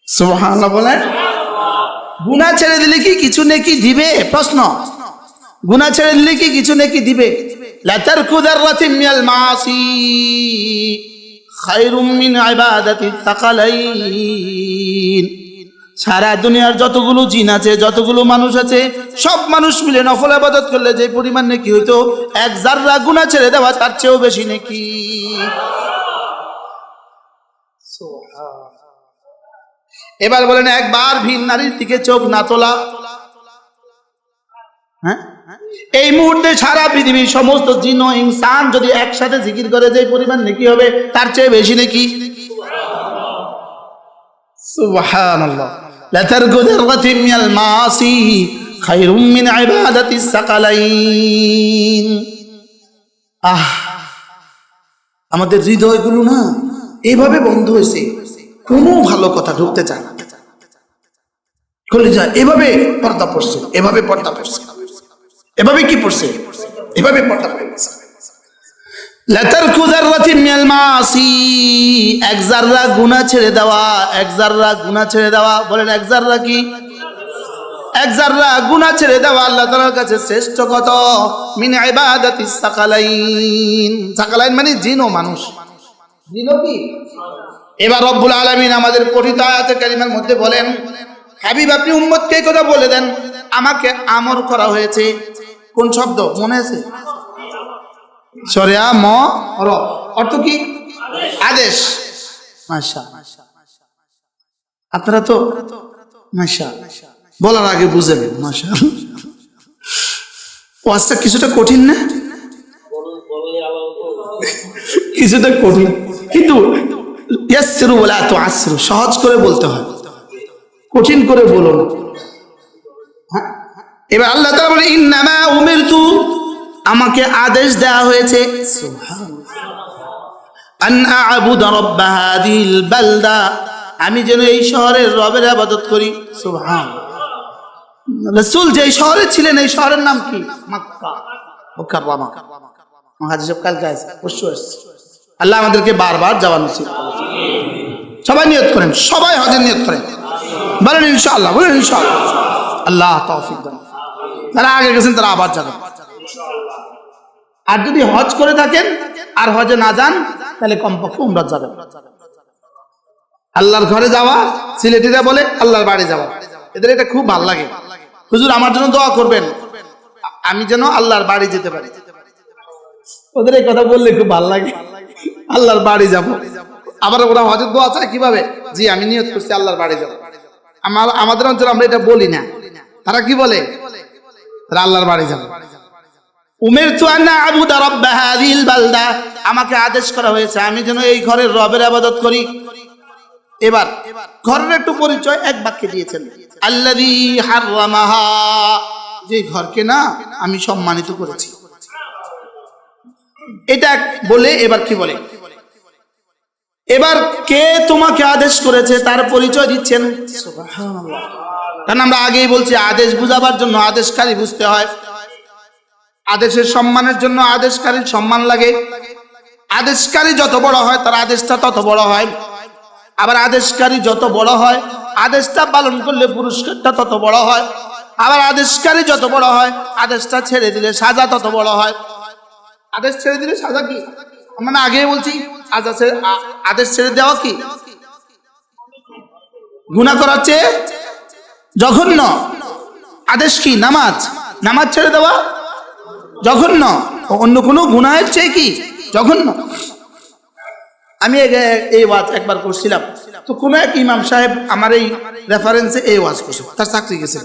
সুবহানাল্লাহ বলেন। গুনাহ ছেড়ে দিলে কি কিছু নেকি দিবে? প্রশ্ন, গুনাহ ছেড়ে দিলে কি কিছু নেকি দিবে? লা তারকু যাররাতিন মিনাল মাসি খায়রুম মিন ইবাদাতি তাকালাইন। সারা দুনিয়ার যতগুলো জিন আছে, যতগুলো মানুষ আছে, সব মানুষ মিলে নফল ইবাদত করলে যে পরিমাণ নেকি হইতো, এক যাররা গুনাহ ছেড়ে দেওয়া তার চেয়েও বেশি নেকি। এবার বলেন, একবার ভিন নারীর দিকে চোখ না তোলা, হ্যাঁ, এই মুহূর্তে সারা পৃথিবীর সমস্ত জিন ও ইনসান যদি একসাথে জিকির করে যে পরিমাণ নেকি হবে, তার চেয়ে বেশি নেকি। সুবহানাল্লাহ। লা তারকু যাররাতিন মিনাল মাসি খায়রুম মিন ইবাদাতিস সাকালাইন। আমাদের হৃদয়গুলো না এইভাবে বন্ধ হয়েছে, কোনো ভালো কথা ঢুকতে চায় না। কলিজা এভাবে পর্দা পড়ছে, এভাবে পর্দা পড়ছে, এভাবে কি পড়ছে, এভাবে পর্দা পড়ছে। লাতারকু যাররাতিন মিনাল মাসি, এক যাররা গুনাহ ছেড়ে দেওয়া, এক যাররা গুনাহ ছেড়ে দেওয়া। বলেন এক যাররা কি? এক যাররা গুনাহ ছেড়ে দেওয়া আল্লাহ তাআলার কাছে শ্রেষ্ঠ কত? মিন ইবাদাতিস সাকালাইন। সাকালাইন মানে জিন ও মানুষ। জিন ও কি? এবার রব্বুল আলামিন আমাদের পঠিত আয়াতে কারিমার মধ্যে বলেন, হাবিব আপনি উম্মতকে এই কথা বলে দেন, আমাকে আমর করা হয়েছে। কোন শব্দ মনে আছে? শরিয়া ম র, অর্থ কি? আদেশ। মাশাআল্লাহ, আপনারা তো মাশাআল্লাহ বলার আগে বুঝে নেন। মাশাআল্লাহ, ওয়াজটা কিছুটা কঠিন না? কিছুটা কঠিন, কিন্তু ইয়াসসিরু ওয়ালা তুআসসিরু, সহজ করে বলতে হয়, কঠিন করে বলো না। এবার আল্লাহ তাআলা বলে ইন্নামা উমিরতু, আমাকে আদেশ দেওয়া হয়েছে আন আ'বুদা রাব্ব হাযিহিল বালদা, আমি যেন এই শহরের রবের ইবাদত করি। সুবহানাল্লাহ। রাসূল যে শহরে ছিলেন এই শহরের নাম কি? মক্কা মুকাররমা। হাদিস কালকে আছে, পরশু আসছে। আল্লাহ আমাদেরকে বারবার যাওয়া নসিব করুন। সবাই নিয়ত করেন, সবাই হজের নিয়ত করেন, বলেন ইনশাআল্লাহ, বলেন ইনশাআল্লাহ। আল্লাহ তৌফিক দান। যারা আগে গেছেন তারা আবার যাবেন। আর যদি হজ করে থাকেন আর হজে না যান তাহলে কমপক্ষে উমরা যাবেন। আল্লাহর ঘরে যাওয়া, সিলেটিরা বলে আল্লাহর বাড়ি যাওয়া, এদের এটা খুব ভালো লাগে। হুজুর আমার জন্য দোয়া করবেন, আমি যেন আল্লাহর বাড়ি যেতে পারি। ওদের এই কথা বললে খুব ভালো লাগে, আল্লাহর বাড়ি যাব। আবার ওরা হজের দোয়া চায় কিভাবে? জি আমি নিয়ত করছি আল্লাহর বাড়ি যাব। আমাদের অঞ্চলে আমরা এটা বলি না, তারা কি বলে? তারা আল্লাহর বাড়ি যাবে। উমিরতু আন আ'বুদা রাব্ব হাযিহিল বালদা, আমাকে আদেশ করা হয়েছে আমি যেন এই ঘরের রবের ইবাদত করি। এবার ঘরের একটু পরিচয় এক বাক্যে দিয়েছেন, আল্লাযী হাররামাহা, যে ঘরকে না আমি সম্মানিত করেছি। এটা বলে এবার কি বলে? এবার কে তোমাকে আদেশ করেছে তার পরিচয় দিচ্ছেন। সুবহানাল্লাহ। কারণ আমরা আগেই বলছি আদেশ বুঝাবার জন্য আদেশকারী বুঝতে হয়। আদেশের সম্মানের জন্য আদেশকারীর সম্মান লাগে। আদেশকারী যত বড় হয় তার আদেশটা তত বড় হয়। আবার আদেশকারী যত বড় হয় আদেশটা পালন করলে পুরস্কারটা তত বড় হয়। আবার আদেশকারী যত বড় হয় আদেশটা ছেড়ে দিলে সাজা তত বড় হয়। আদেশ ছেড়ে দিলে সাজা কি? আমরা আগেই বলছি আদেশ ছেড়ে দেওয়া কি? গুনাহ করার চেয়ে জঘন্য। আদেশ কি? নামাজ। নামাজ ছেড়ে দেওয়া জঘন্য। অন্য কোনো গুনাহের চেয়ে কি জঘন্য। আমি এই ওয়াজ একবার করছিলাম, তো কোন এক ইমাম সাহেব আমার এই রেফারেন্সে এই ওয়াজ করছে, তার চাকরি গেছে।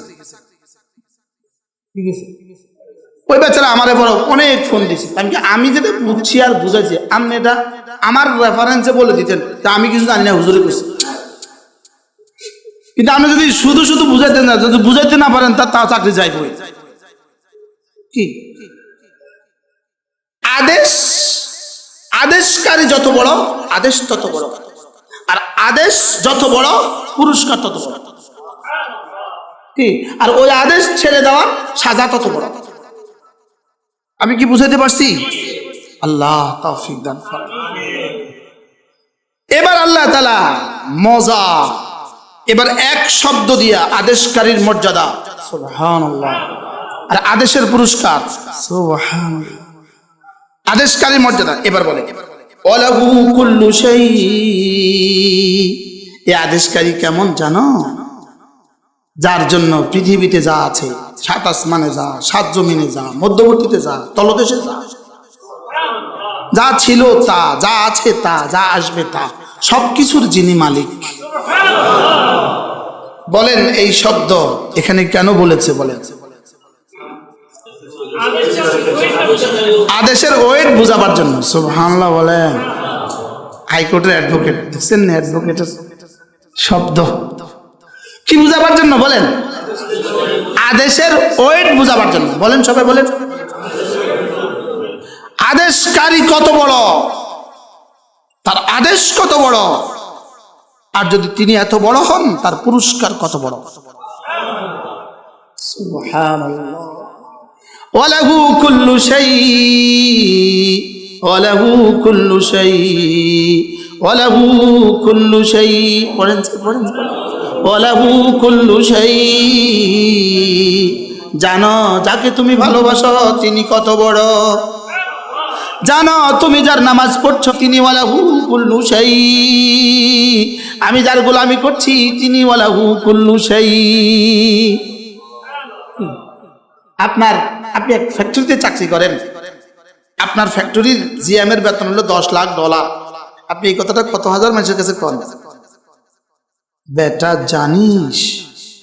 ওই বেচারা আমারে বড় অনেক ফোন দিছে। আমি যেটা বুঝছি আর বুঝাইছি আপনি এটা আমার রেফারেন্সে বলে দিতেন, তা আমি কিছু জানি না, হুজুরে করছি। কিন্তু আপনি যদি শুধু শুধু বুঝাইতেন না, যদি বুঝাইতে না পারেন তা চাকরি যাইবই। কি আদেশ? আদেশকারী যত বড় আদেশ তত বড়, আর আদেশ যত বড় পুরস্কার তত বড়। কি? আর ওই আদেশ ছেড়ে দেওয়ার সাজা তত বড়। আমি কি বুঝাইতে পারছি? আল্লাহ তৌফিক দান করেন। এবার আল্লাহ তাআলা মজা, এবার এক শব্দ দিয়া আদেশকারীর মর্যাদা, সুবহানাল্লাহ, আর আদেশের পুরস্কার, সুবহানাল্লাহ। আদেশকারীর মর্যাদা এবার বলে ওয়ালাহু কুল্লু শাই, এই আদেশকারী কেমন জানো? যার জন্য পৃথিবীতে যা আছে, সাত আসমানে যা, সাত জমিনে যা, মধ্যবর্তীতে যা, তলদেশে যা, যা ছিল তা, যা আছে তা, যা আসবে তা, সবকিছুর যিনি মালিক। বলেন এই শব্দ এখানে কেন বলেছে? বলেন আদেশের ওয়েট বুঝাবার জন্য। সুবহানাল্লাহ বলেন। হাইকোর্টের অ্যাডভোকেট দেখছেন না, অ্যাডভোকেটের শব্দ কি বুঝাবার জন্য? বলেন আদেশের ওয়েট বুঝাবার জন্য। বলেন সবাই বলেন আদেশকারী কত বড়, তার আদেশ কত বড়, আর যদি তিনি এত বড় হন তার পুরস্কার কত বড়। সুবহানাল্লাহ। ওয়ালাহু কুল্লু শাই, ওয়ালাহু কুল্লু শাই, ওয়ালাহু কুল্লু শাই। পড়েন পড়েন, ওয়ালাহু কুল্লু শাই। জানো যাকে তুমি ভালোবাসো তিনি কত বড়, জানো তুমি যার নামাজ পড়ছো তিনি ওয়ালাহু কুল্লু শাই, আমি যার গোলামি করছি তিনি ওয়ালাহু কুল্লু শাই। আপনি এক ফ্যাক্টরিতে চাকরি করেন, আপনার ফ্যাক্টরির জিএম এর বেতন হলো $10 লাখ। আপনি এই কথাটা কত হাজার মানুষের কাছে কন, বেটা জানিস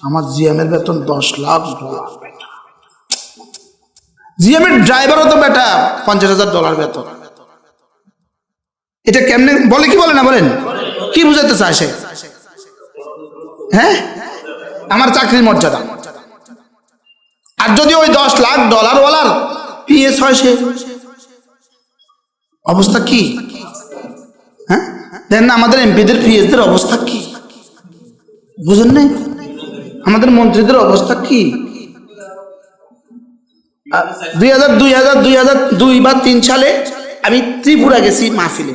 আমার জিএম এর বেতন $10 লাখ। জিএম এর ড্রাইভারও তো বেটা $50,000 বেতন। এটা কেমনে বলে, কি বলে না বলেন, কি বুঝাতে চায় সে? হ্যাঁ, আমার চাকরির মর্যাদা। আর যদি ওই $10 লাখ ওয়ালার পিএস হয়, সে অবস্থা কি? হ্যাঁ, দেখেন না আমাদের এমপিদের পিএসদের অবস্থা কি, বুঝেন নাই? আমাদের মন্ত্রীদের অবস্থা কি? 2002 বা 2003 সালে আমি ত্রিপুরা গেছি মাহফিলে।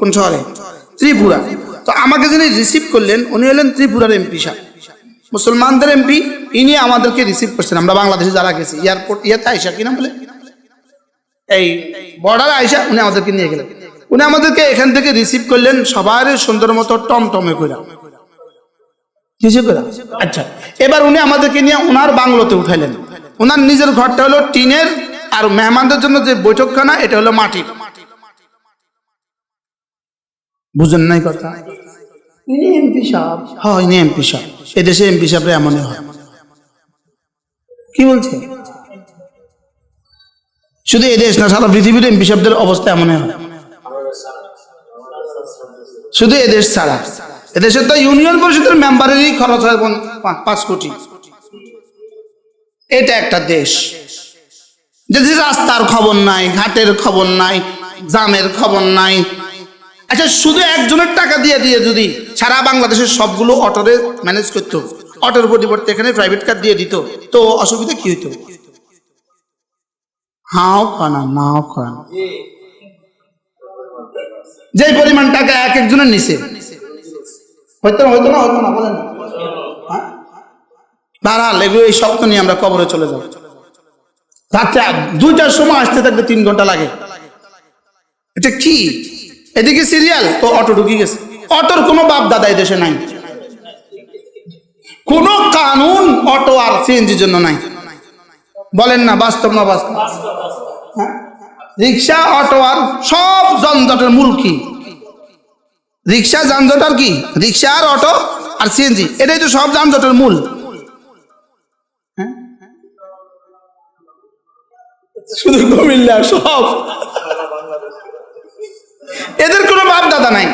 কোন শহরে? ত্রিপুরা। তো আমাকে যিনি রিসিভ করলেন উনি হলেন ত্রিপুরার এমপি সাহেব, মুসলমানদের এমপি। ইনি আমাদেরকে রিসিভ করছেন, আমরা বাংলাদেশে যারা গেছি এয়ারপোর্ট ইয়াতে আইসা, কি নাম বলে, এই বর্ডারে আইসা উনি আমাদেরকে নিয়ে গেলেন। উনি আমাদেরকে এখান থেকে রিসিভ করলেন সবার সুন্দর মতো টমটমে করে, কিসে করে। আচ্ছা, এবার উনি আমাদেরকে নিয়ে ওনার বাংলোতে উঠাইলেন। ওনার নিজের ঘরটা হলো টিনের, আর মেহমানদের জন্য যে বৈঠকখানা এটা হলো মাটির। বুঝেন নাই কথা? ইনি এমপি সাহেব। হ্যাঁ, ইনি এমপি সাহেব। এদেশে এমপি সাহেবরা এমনই হয়। কি বলছে? শুধু এদেশ না, সারা পৃথিবীর এমপি সাহেবদের অবস্থা এমনই হয়। শুধু এদেশ ছাড়া, এদেশে তো ইউনিয়ন পরিষদের মেম্বারেরই খরচ হয় 5 কোটি। এটা একটা দেশ, যে রাস্তার খবর নাই, ঘাটের খবর নাই, জামের খবর নাই। আচ্ছা, শুধু একজনের টাকা দিয়ে যদি সারা বাংলাদেশের সবগুলো অটোরে ম্যানেজ করতো, অটোর পরিবর্তে এখানে প্রাইভেট কার দিয়ে দিত, তো অসুবিধা কি হইতো? হাও খানা নাও খান, যে পরিমাণ টাকা এক একজনের নিচে হইতো না বলেন। বারহাল এগুলো এই শব্দ নিয়ে আমরা কবরে চলে যাব। রাত্রে 2টার সময় আসতে থাকবে 3 ঘন্টা লাগে। এটা কি? এদিকে সিরিয়াল তো অটো ঢুকে গেছে। অটোর কোনো বাপ দাদা এই দেশে নাই, কোন কানুন অটো আর সিএনজির জন্য নাই। বলেন না, বাস্তব না বাস্তব? রিক্সা অটো আর সব যানজটের মূল কি? রিক্সা যানজট আর কি? রিক্সা আর অটো আর সিএনজি, এটাই তো সব যানজটের মূল। শুধু কুমিল্লা সব, এদের কোনো বাপ দাদা নাই।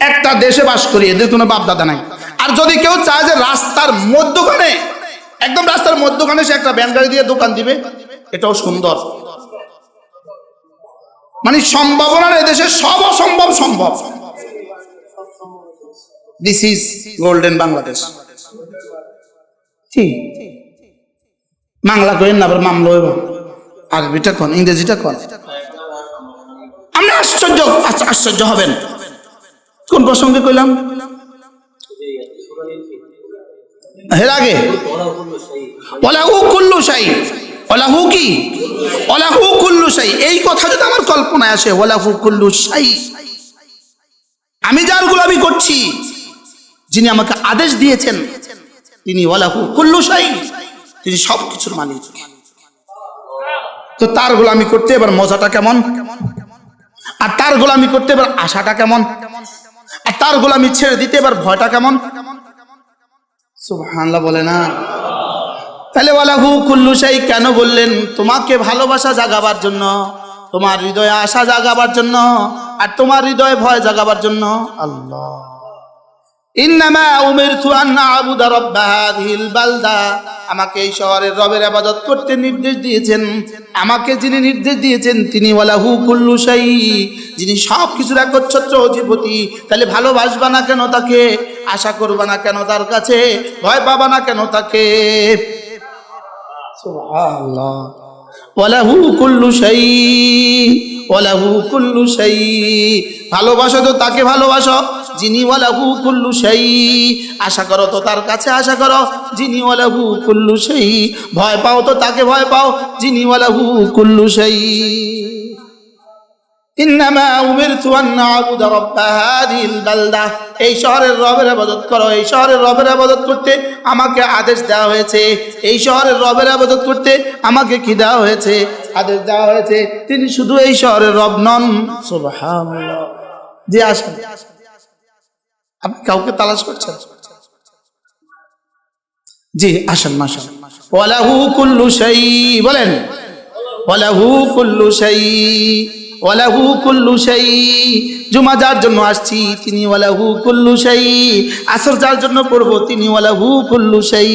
একটা দেশে বাস করি, এদের কোনো বাপ দাদা নাই। আর যদি কেউ চায় যে রাস্তার মধ্যখানে, একদম রাস্তার মধ্যখানে সে একটা ভ্যান গাড়ি দিয়ে দোকান দিবে, এটাও সুন্দর। মানে সম্ভাবনার এদেশে সব অসম্ভব সম্ভব। This is golden Bangladesh. ঠিক, বাংলা কইেন না, আবার মামলা হইব। আরবিটা কোন, ইংরেজিটা কোন? আমরা আশ্চর্য হবেন। কোন প্রসঙ্গে কইলাম? এর আগে ওয়ালাহু কুল্লু শাই, ওয়ালাহু কি? ওয়ালাহু কুল্লু শাই। এই কথা যদি আমার কল্পনায় আসে, ওয়ালাহু কুল্লু শাই, আমি যার গোলামি করছি, যিনি আমাকে আদেশ দিয়েছেন তিনি ওয়ালাহু কুল্লু শাই, তিনি সবকিছুর মালিক। তো তার গোলামি করতে এবার মজাটা কেমন, আর তার গোলামি করতে এবার আশাটা কেমন, আর তার গোলামি ছেড়ে দিতে এবার ভয়টা কেমন? সুবহানাল্লাহ বলে না? তাহলে ওয়ালাহু কুল্লু শাই কেন বললেন? তোমাকে ভালোবাসা জাগাবার জন্য, তোমার হৃদয়ে আশা জাগাবার জন্য, আর তোমার হৃদয়ে ভয় জাগাবার জন্য। আল্লাহ ইন্নামা উমিরতু আন আ'বুদা রাব্বা হাযিহিল বালদা, আমাকে এই শহরের রবের ইবাদত করতে নির্দেশ দিয়েছেন। আমাকে যিনি নির্দেশ দিয়েছেন তিনি ওয়ালাহু কুল্লু শাই, যিনি সব কিছুর একচ্ছত্র অধিপতি। তাহলে ভালোবাসবা না কেন তাকে? আশা করবা না কেন তার কাছে? ভয় পাবা না কেন তাকে? সুবহানাল্লাহ। ওয়ালাহু কুল্লু শাই, ওয়ালাহু কুল্লু শাই। ভালোবাসো তো তাকে ভালোবাসো যিনি ওয়ালাহু কুল্লু শাই। আশা করো তো তার কাছে আশা করো যিনি ওয়ালাহু কুল্লু শাই। ভয় পাও তো তাকে ভয় পাও যিনি ওয়ালাহু কুল্লু শাই। ইন্নামা উমিরতু আন আ'বুদা রাব্বা হাযিহিল বালদা। এই শহরের রবের ইবাদত করো, এই শহরের রবের ইবাদত করতে আমাকে আদেশ দেওয়া হয়েছে। এই শহরের রবের ইবাদত করতে আমাকে কি দেওয়া হয়েছে? আদেশ দেওয়া হয়েছে। তিনি শুধু এই শহরের রব নন। সুবহানাল্লাহ। জি আসেন, আপনি কাউকে তালাশ করছেন? জি আসেন, মাশাআল্লাহ। ওয়ালাহু কুল্লু শাই, বলেন ওয়ালাহু কুল্লু শাই, ওয়ালাহু কুল্লু শাই। জুমা যার জন্য আসছি তিনি ওয়ালাহু কুল্লু শাই। আসর যার জন্য পড়ব তিনি ওয়ালাহু কুল্লু শাই।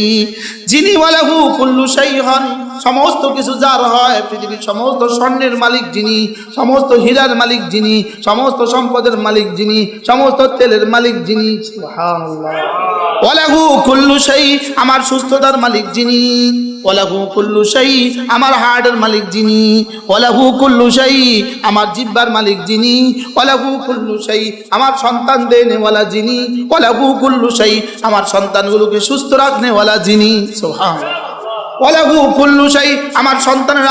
যিনি ওয়ালাহু কুল্লু শাই হন, সমস্ত কিছু যার হয়, পৃথিবীর সমস্ত স্বর্ণের মালিক যিনি, সমস্ত হীরার মালিক যিনি, সমস্ত সম্পদের মালিক যিনি, সমস্ত তেলের মালিক যিনি, সুবহানাল্লাহ। ওয়ালাহু কুল্লু শাই, আমার সুস্থতার মালিক যিনি। ওয়ালাহু কুল্লু শাই, আমার হার্টের মালিক যিনি। ওয়ালাহু কুল্লু শাই, আমার জিহ্বার মালিক যিনি। ওয়ালাহু কুল্লু শাই, আমার সন্তান দেনেওয়ালা যিনি। ওয়ালাহু কুল্লু শাই, আমার সন্তানগুলোকে সুস্থ রাখনেওয়ালা যিনি। সুবহানাল্লাহ। ওয়ালাহু কুল্লু শাই, আমার সন্তানের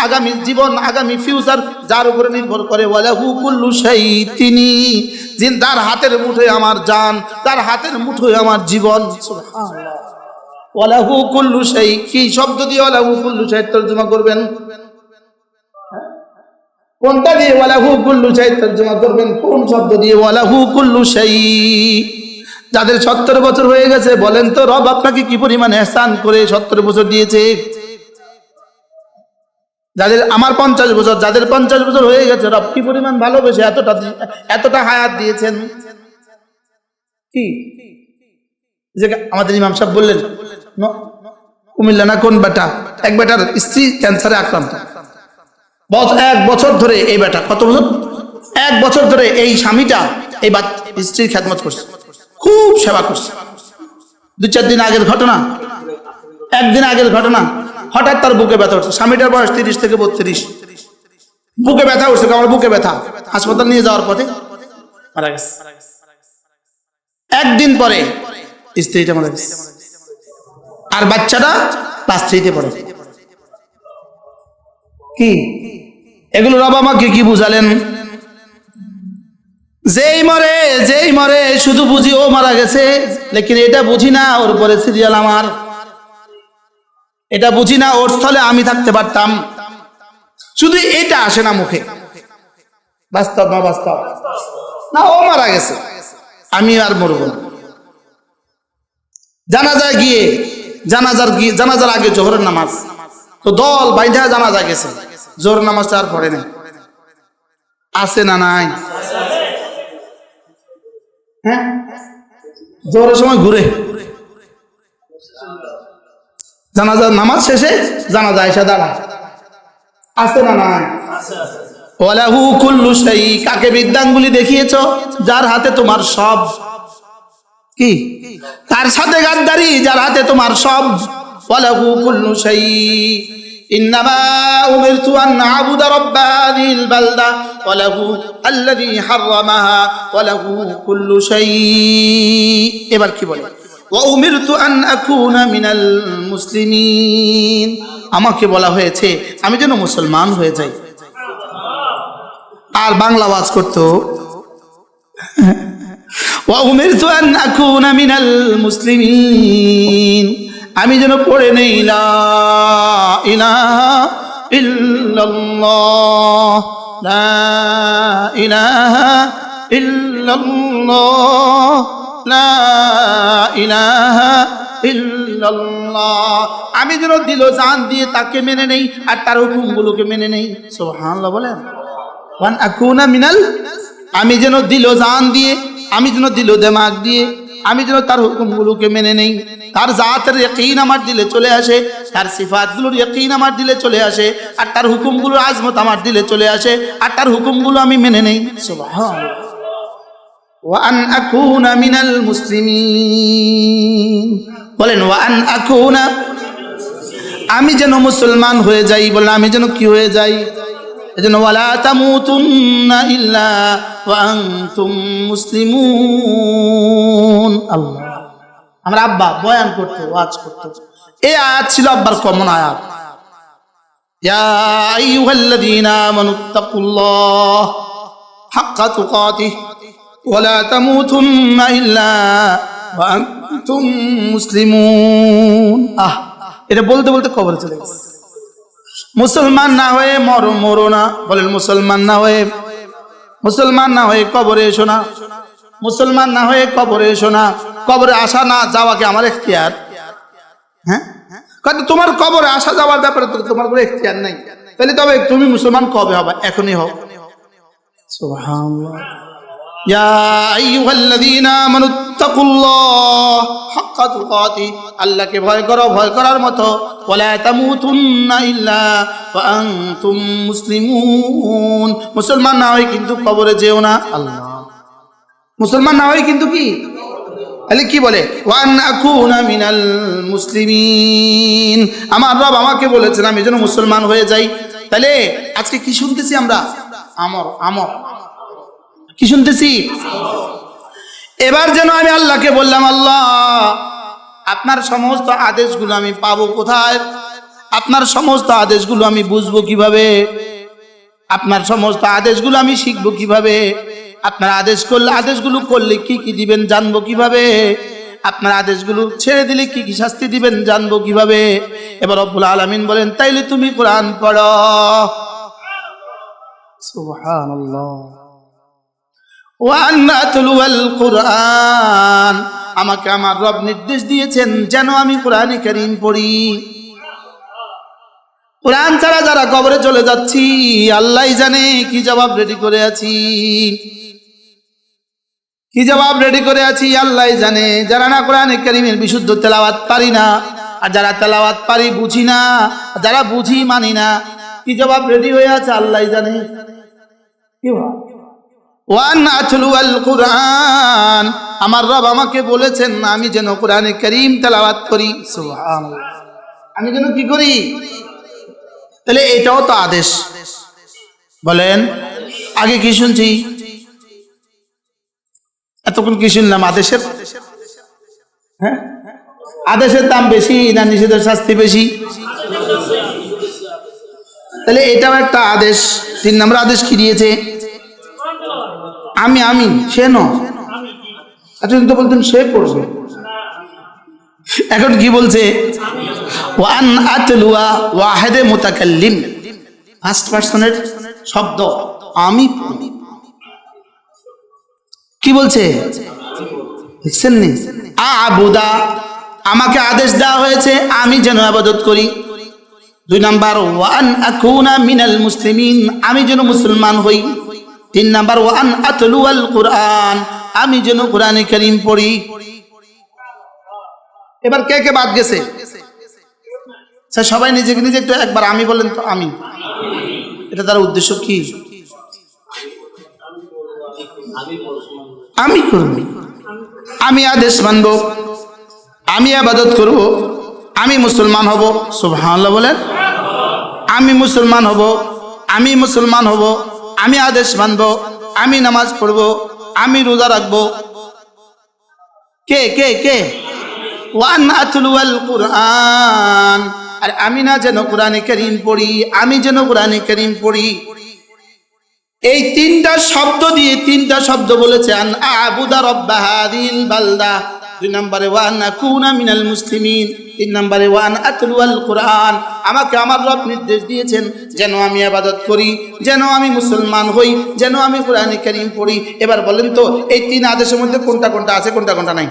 আগামী জীবন, আগামী ফিউচার যার উপরে নির্ভর করে। ওয়ালাহু কুল্লু শাই, তিনি তার হাতের মুঠোয় আমার জান, তার হাতের মুঠোয় আমার জীবন। সুবহানাল্লাহ। ওয়ালাহু কুল্লু শাই, কি শব্দ দিয়ে ওয়ালাহু কুল্লু শাই তরজমা করবেন? কোনটা দিয়ে ওয়ালাহু কুল্লু শাই তরজমা করবেন? কোন শব্দ দিয়ে? ওয়ালাহু কুল্লু শাই। যাদের 70 বছর হয়ে গেছে বলেন তো রব আপনাকে কি পরিমাণ ইহসান করে 70 বছর দিয়েছে? যাদের আমার 50 বছর, যাদের 50 বছর হয়ে গেছে রব কি পরিমাণ ভালোবেসে এতটা হায়াত দিয়েছেন। কি যে আমাদের ইমাম সাহেব বললেন কুমিল্লা না কোন বেটা, এক বেটার স্ত্রী ক্যান্সারে আক্রান্ত। 1 বছর ধরে এই বেটা, কত বছর? 1 বছর ধরে এই স্বামীটা এই স্ত্রীর খেদমত করছে, খুব সেবা করছে। 2-4 দিন আগের ঘটনা, একদিন আগের ঘটনা, হঠাৎ তার বুকে ব্যথা উঠছে। স্বামীটার বয়স 30 থেকে 32। বুকে ব্যথা উঠছে, আমার বুকে ব্যথা। হাসপাতাল নিয়ে যাওয়ার পথে মারা গেছে। একদিন পরে স্ত্রীটা মারা গেছে, আর বাচ্চাটা ক্লাস 3-তে পড়ে। কি এগুলো রব আমাকে কি বুঝালেন? যেই মরে শুধু বুঝি ও মারা গেছে, লেকিন এটা বুঝি না ওর পরে সিরিয়াল আমার, এটা বুঝি না ওর স্থলে আমি থাকতে পারতাম। শুধু এটা আসে না মুখে, বাস্তব না বাস্তব না, ও মারা গেছে আমি আর মরব না। জানাজার আগে জোহরের নামাজ, তো দল বাইন্ধা জানাজা গেছে, জোহর নামাজটা আর পড়ে না। আছে না নাই? হ্যাঁ, জোহরের সময় ঘুরে জানাজার নামাজ শেষে জানাজা এসে দাঁড়া। আছে না নাই? ওয়ালাহু কুল্লু শাই, কাকে বৃদ্ধাঙ্গুলি দেখিয়েছ? যার হাতে তোমার সব। কি তার সাথে গাদ্দারি? যার হাতে তোমার সব। ওয়ালাহু কুল্লু শাই। ইন্নামা উমিরতু আন আ'বুদা রাব্বা হাযিহিল বালদা ওয়ালাহু আল্লাযী হাররামাহা ওয়ালাহু কুল্লু শাই। এবার কি বলে? ওয়া উমিরতু আন আকুনা মিনাল মুসলিমিন, আমাকে বলা হয়েছে আমি যেন মুসলমান হয়ে যাই। আর বাংলা ওয়াজ করতো ওয়া উমিরতু আন আকুনা মিনাল মুসলিমিন, আমি যেন পড়ে নেই লা ইলাহা ইল্লাল্লাহ, লা ইলাহা ইল্লাল্লাহ, লা ইলাহা ইল্লাল্লাহ। আমি যেন দিল জান দিয়ে তাকে মেনে নেই আর তার হুকুমগুলোকে মেনে নেই। সুবহানাল্লাহ বলেন। ওয়ান আকুনা মিনাল, আমি যেন দিল জান দিয়ে, আমি যেন দিল দিমাগ দিয়ে, আমি যেন তার হুকুমগুলোকে মেনে নেই। তার জাতের ইয়াকিন আমার দিলে চলে আসে, তার সিফাতগুলোর ইয়াকিন আমার দিলে চলে আসে, আর তার হুকুমগুলোর আজমত আমার দিলে চলে আসে, আর তার হুকুমগুলো আমি মেনে নেই। সুবহানাল্লাহ। ওয়া আন আকুনা মিনাল মুসলিমিন, বলেন ওয়া আন আকুনা আমি যেন মুসলমান হয়ে যাই, বলেন আমি যেন কি হয়ে যাই? এজন্য ওয়ালা তামুতুন্না ইল্লা ওয়া আনতুম মুসলিমুন। আল্লাহ, আমার আব্বা বয়ান করতো, ওয়াজ করতো, এই আয়াত ছিল আব্বার কমন আয়াত। ইয়া আইয়ুহাল্লাযীনা আমানুত্তাকুল্লাহ হাক্কা তুকাতিহি ওয়া লা তামুতুন্না ইল্লা ওয়া আনতুম মুসলিমুন। এটা বলতে বলতে কবরে চলে গেছে। মুসলমান না হয়ে মরো না, বলেন মুসলমান না হয়ে কবরে এসো না, মুসলমান না হয়ে কবরে এসো না। কবরে আসা না যাওয়াকে আমার এখতিয়ার? হ্যাঁ, কারণ তোমার কবরে আসা যাওয়ার ব্যাপারে তো তোমার কোনো এখতিয়ার নাই। তাহলে তবে তুমি মুসলমান কবে হবে? এখনই হোক। সুবহানাল্লাহ। ইয়া আইয়ুহাল্লাযীনা আমানুত্তাকুল্লাহ হাক্কা তুকাতিহি, আল্লাহকে ভয় করো ভয় করার মতো। ওয়ালা তামুতুন্না ইল্লা ওয়া আনতুম মুসলিমুন, মুসলমান না হয়ে কিন্তু কবরে যেও না। আল্লাহ, মুসলমান না হয়ে কিন্তু কি তাহলে কি বলে? ওয়ান আকুনা মিনাল মুসলিমিন, আমার রব আমাকে বলেছেন আমি যেন মুসলমান হয়ে যাই। তাহলে আজকে কি শুনতেছি আমরা? আমর কি শুনতেছি? এবার যেন আমি আল্লাহকে বললাম, আল্লাহ আপনার সমস্ত আদেশগুলো আমি পাবো কোথায়? আপনার সমস্ত আদেশগুলো আমি বুঝবো কিভাবে? আপনার সমস্ত আদেশগুলো আমি শিখবো কিভাবে? আপনার আদেশগুলো করলে কি কি দিবেন জানবো কিভাবে? আপনার আদেশগুলো ছেড়ে দিলে কি কি শাস্তি দিবেন জানবো কিভাবে? এবার রব্বুল আলামিন বলেন, তাইলে তুমি কোরআন পড়ো। সুবহানাল্লাহ। কোরআন, আমাকে আমার রব নির্দেশ দিয়েছেন যেন আমি কোরআনে কারীম পড়ি। কোরআন ছাড়া যারা কবরে চলে যাচ্ছি, আল্লাহ জানে কি জবাব রেডি করে আছি, কি জবাব রেডি করে আছি আল্লাহ জানে। যারা না কোরআনে কারীমের বিশুদ্ধ তেলাওয়াত পারি না, আর যারা তেলাওয়াত পারি বুঝি না, যারা বুঝি মানি না, কি জবাব রেডি হয়ে আছে আল্লাহ জানে। কি ওয়ান আতলুল কুরআন, আমার রব আমাকে বলেছেন আমি যেন কোরআনে কারীম তেলাওয়াত করি। সুবহানাল্লাহ, আমি যেন কি করি? তাহলে এটাও তো আদেশ। বলেন আগে কি শুনছি? এতক্ষণ কি শুনলাম? আদেশের, হ্যাঁ, আদেশের দাম বেশি না নিষেধের শাস্তি বেশি? তাহলে এটাও একটা আদেশ। 3 নম্বর আদেশ কি দিয়েছে? আমি সে ন, এতদিন তো বলতেন সে পড়বে, এখন কি বলছে? ওয়ান আতলুয়া ওয়াহিদে মুতাকাল্লিম, ফার্স্ট পারসনের শব্দ আমি। কি বলছে দেখছেন নি? আবুদা, আমাকে আদেশ দেওয়া হয়েছে আমি যেন ইবাদত করি। 2 নাম্বার ওয়ান আকুনা মিনাল মুসলিমিন, আমি যেন মুসলমান হই। 3 নাম্বার ওয়ান আতলুল কুরআন, আমি যেন কোরআনে কারীম পড়ি। এবার কে কে বাদ গেছে? সবাই নিজেকে নিজে একটু একবার আমি বলেন তো। এটা তার উদ্দেশ্য কি? আমি করব, আমি আদেশ মানব, আমি ইবাদত করব, আমি মুসলমান হব। সুবহানাল্লাহ বলেন। আমি মুসলমান হব, আমি আদেশ মানব, আমি নামাজ পড়ব, আমি রোজা রাখব। কে কে কে? ওয়ান আতলুল কুরআন, আর আমি না যেন কোরআনে কারীম পড়ি, আমি যেন কোরআনে কারীম পড়ি। এই 3টা শব্দ দিয়ে 3টা শব্দ বলেছে, আন আবুদা রাব্বা হাদিল বালদা। 2 নম্বরে ওয়ান আকুনা মিনাল মুসলিমিন, 3 নম্বরে ওয়ান আতলুল কুরআন, আমাকে আমার রব নির্দেশ দিয়েছেন যেন আমি ইবাদত করি, যেন আমি মুসলমান হই, যেন আমি কোরআনে কারীম পড়ি। এবার বলেন তো এই 3 আদেশের মধ্যে কোনটা কোনটা আছে, কোনটা কোনটা নাই?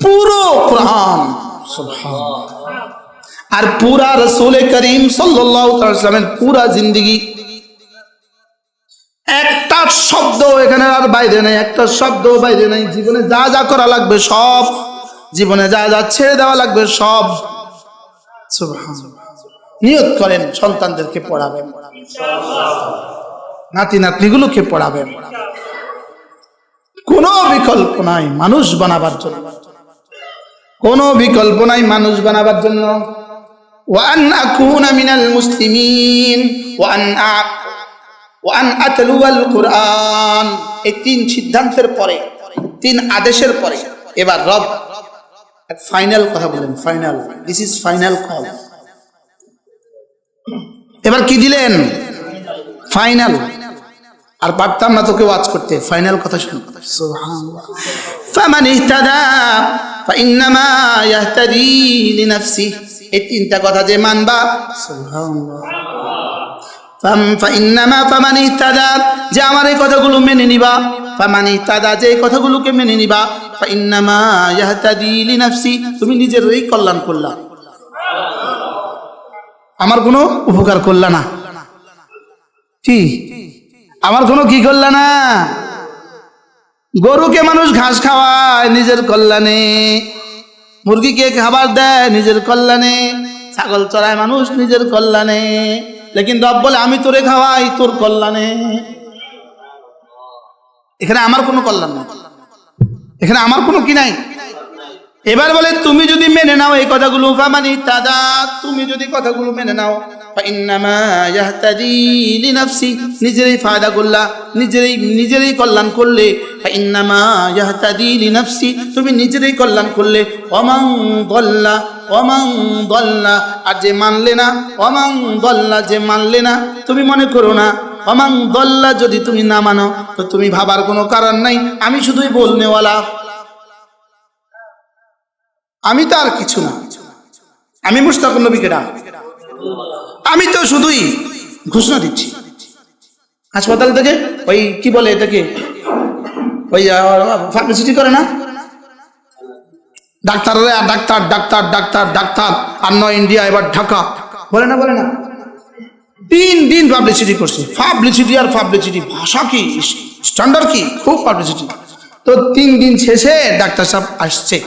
পুরো কোরআন। সুবহানাল্লাহ। আর পুরা রাসূল করিম সাল্লাল্লাহু আলাইহি ওয়াসাল্লামের পুরা জিন্দেগি, একটা শব্দ এখানে আর বাইরে নাই, একটা শব্দ বাইরে নাই। জীবনে যা যা করা লাগবে সব, জীবনে যা যা ছেড়ে দেওয়া লাগবে সব। সুবহানাল্লাহ। নিয়ত করেন সন্তানদেরকে পড়াবেন, নাতি নাতনিগুলোকে পড়াবেন, কোনো বিকল্প নাই মানুষ বানাবার জন্য। কোনো বিকল্প নাই মানুষ বানাবার জন্য। ওয়ান আকুনা মিনাল মুসলিমিন ওয়ান আতলুয়াল কুরআন। এই তিন সিদ্ধান্তের পরে, তিন আদেশের পরে এবার রব ফাইনাল কথা বলেন, final, this is final call. এবার কি দিলেন? ফাইনাল। আর পারতাম না তোকে ওয়াজ করতে, ফাইনাল কথা শুন। সুবহানাল্লাহ। ফামান ইহতাদা ফাইন্নামা ইয়াহতাদি লিনাফসি। এই তিনটা কথা যে মানবা, সুবহানাল্লাহ, ফামান ইহতাদা, যে আমার এই কথাগুলো মেনে নিবা, ফামান ইহতাদা, যে এই কথাগুলোকে মেনে নিবা, ফাইন্নামা ইয়াহতাদি লিনাফসি, তুমি নিজেরই কল্যাণ করলা, আমার কোনো উপকার করলা না। কি আমার কোনো কি করলা না? গরুকে মানুষ ঘাস খাওয়ায় নিজের কল্যাণে, মুরগিকে খাবার দেয় নিজের কল্যাণে, ছাগল চড়ায় মানুষ নিজের কল্যাণে, লেকিন রব বলে আমি তোরে খাওয়াই তোর কল্যাণে। এখানে আমার কোনো কল্যাণ নাই, এখানে আমার কোনো কি নাই। এবার বলে তুমি যদি মেনে নাও এই কথাগুলো, ফামানি তাদা, তুমি যদি কথাগুলো মেনে নাও, ফাইন্নামা ইয়াহতাদি লিনাফসি, নিজেরই ফায়দা করলা, নিজেরই কল্যাণ করলে, ফাইন্নামা ইয়াহতাদি লিনাফসি, তুমি নিজেরই কল্যাণ করলে। ওয়ামান দাল্লা, আর যে মানলে না, ওয়ামান দাল্লা, যে মানলে না, তুমি মনে করো না, ওয়ামান দাল্লা, যদি তুমি না মানো তো তুমি ভাবার কোনো কারণ নাই, আমি শুধুই বলনেওয়ালা, আমি তো আর কিছু না, আমি মুশতাকুন নবীকে ডাক, আমি তো শুধুই ঘোষণা দিচ্ছি। হাসপাতাল থেকে ওই কি বলে এটাকে, ওই ফার্মাসিটি করে না ডাক্তাররা, ডাক্তার ডাক্তার ডাক্তার ডাক্তার, আর নয় ইন্ডিয়া, এবার ঢাকা, বলে না 3 দিন পাবলিসিটি করছে, পাবলিসিটি আর পাবলিসিটি, ভাষা কি, স্ট্যান্ডার্ড কি, খুব পাবলিসিটি। তো 3 দিন শেষে ডাক্তার সাহেব আসছে,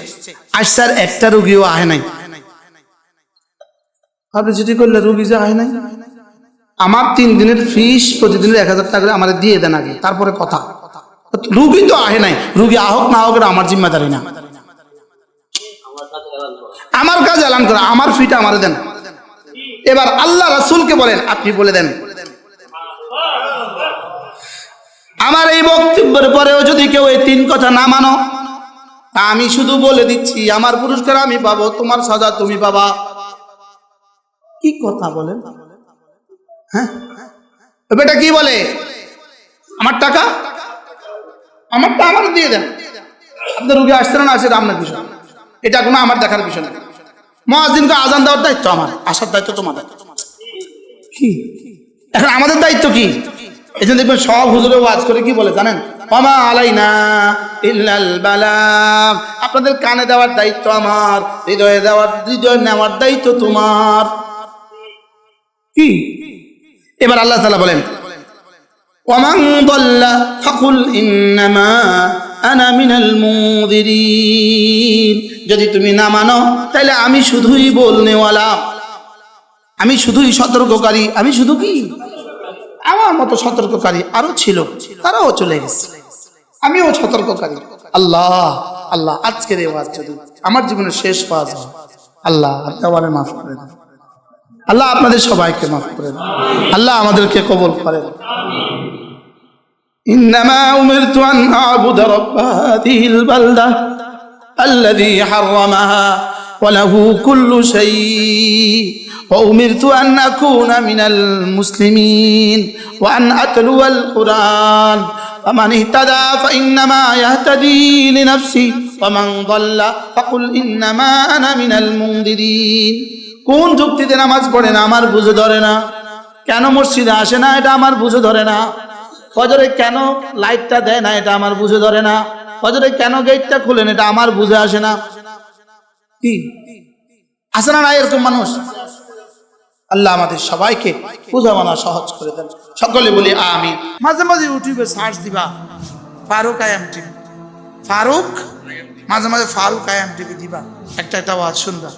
আর একটা রুগীও আহে নাই। পাবলিসিটি করলে রুগী যে আহে নাই, আমার 3 দিনের ফিস প্রতিদিনের 1000 টাকা করে আমার দিয়ে দেন আগে, তারপরে কথা। রুগী তো আহে নাই, রুগী আহক না হোক এটা আমার জিম্মাদারি না, আমার কাজ এলান করা, আমার ফিটা আমারে দেন। এবার আল্লাহ রাসূলকে বলেন, আপনি বলে দেন, আমার এই বক্তব্যের পরেও যদি কেউ এই 3 কথা না মানো, আমি শুধু বলে দিচ্ছি আমার পুরস্কার আমি পাবো, তোমার সাজা তুমি পাবা। কি কথা বলেন? হ্যাঁ, বেটা কি বলে, আমার টাকা আমারটা আমার দিয়ে দেন, আপনার রুগী আসছে না আছে আপনার বিষয়, এটা কোনো আমার দেখার বিষয় না। মুয়াজ্জিনকে আজান দেওয়ার দায়িত্ব আমার, আসার দায়িত্ব তোমাদের। কি এখন আমাদের দায়িত্ব কি? এই জন্য দেখবেন সব হুজুরে ওয়াজ করে কি বলে জানেন, ওমা আলাইনা ইল্লাল বালাগ, আপনাদের কানে দেওয়ার দায়িত্ব আমার, হৃদয় নেওয়ার দায়িত্ব তোমার। কি এবার আল্লাহ তাআলা বলেন, ওয়ামান দাল্লা ফাকুল ইন্নামা আনা মিনাল মুনযিরিন, যদি তুমি না মানো তাহলে আমি শুধুই বলনেওয়ালা, আমি শুধুই সতর্ককারী, আমি শুধু কি, আমার মতো সতর্ককারী আরো ছিল, তারাও চলে গেছে, আমিও সতর্ককারী। আল্লাহ আল্লাহ, আজকের এই ওয়াজ যদি আমার জীবনের শেষ ওয়াজ হয়, আল্লাহ আপনাদের মাফ করে দেন, আল্লাহ আপনাদের সবাইকে মাফ করে দেন, আল্লাহ আমাদেরকে কবুল করেন। ইন্নামা উমিরতু আন আ'বুদা রাব্বা হাযিহিল বালদা আল্লাযী হাররামাহা ওয়া লাহু কুল্লু শাই ওয়া উমিরতু আন আকুনা মিনাল মুসলিমিন ওয়া আন আতলুয়াল কুরআন ফামান ইহতাদা ফাইন্নামা ইয়াহতাদি লিনাফসি ওয়া মান দাল্লা ফাকুল ইন্নামা আনা মিনাল মুনযিরিন। কোন যুক্তিতে নামাজ পড়ে না আমার বুঝে ধরে না, কেন মসজিদে আসে না এটা আমার বুঝে ধরে না, ফজরে কেন লাইটটা দেয় না এটা আমার বুঝে ধরে না, ফজরে কেন গেটটা খুলেন এটা আমার বুঝে আসে না। কি আসে না এরকম মানুষ? আল্লাহ আমাদের সবাইকে বুঝা মানা সহজ করে দেন, সকলে বলি আমিন। মাঝে মাঝে ইউটিউবে সার্চ দিবা ফারুক আইএম টিভি, ফারুক, মাঝে মাঝে ফারুক আইএম টিভি দিবা, একটা ওয়াজ শুনবা।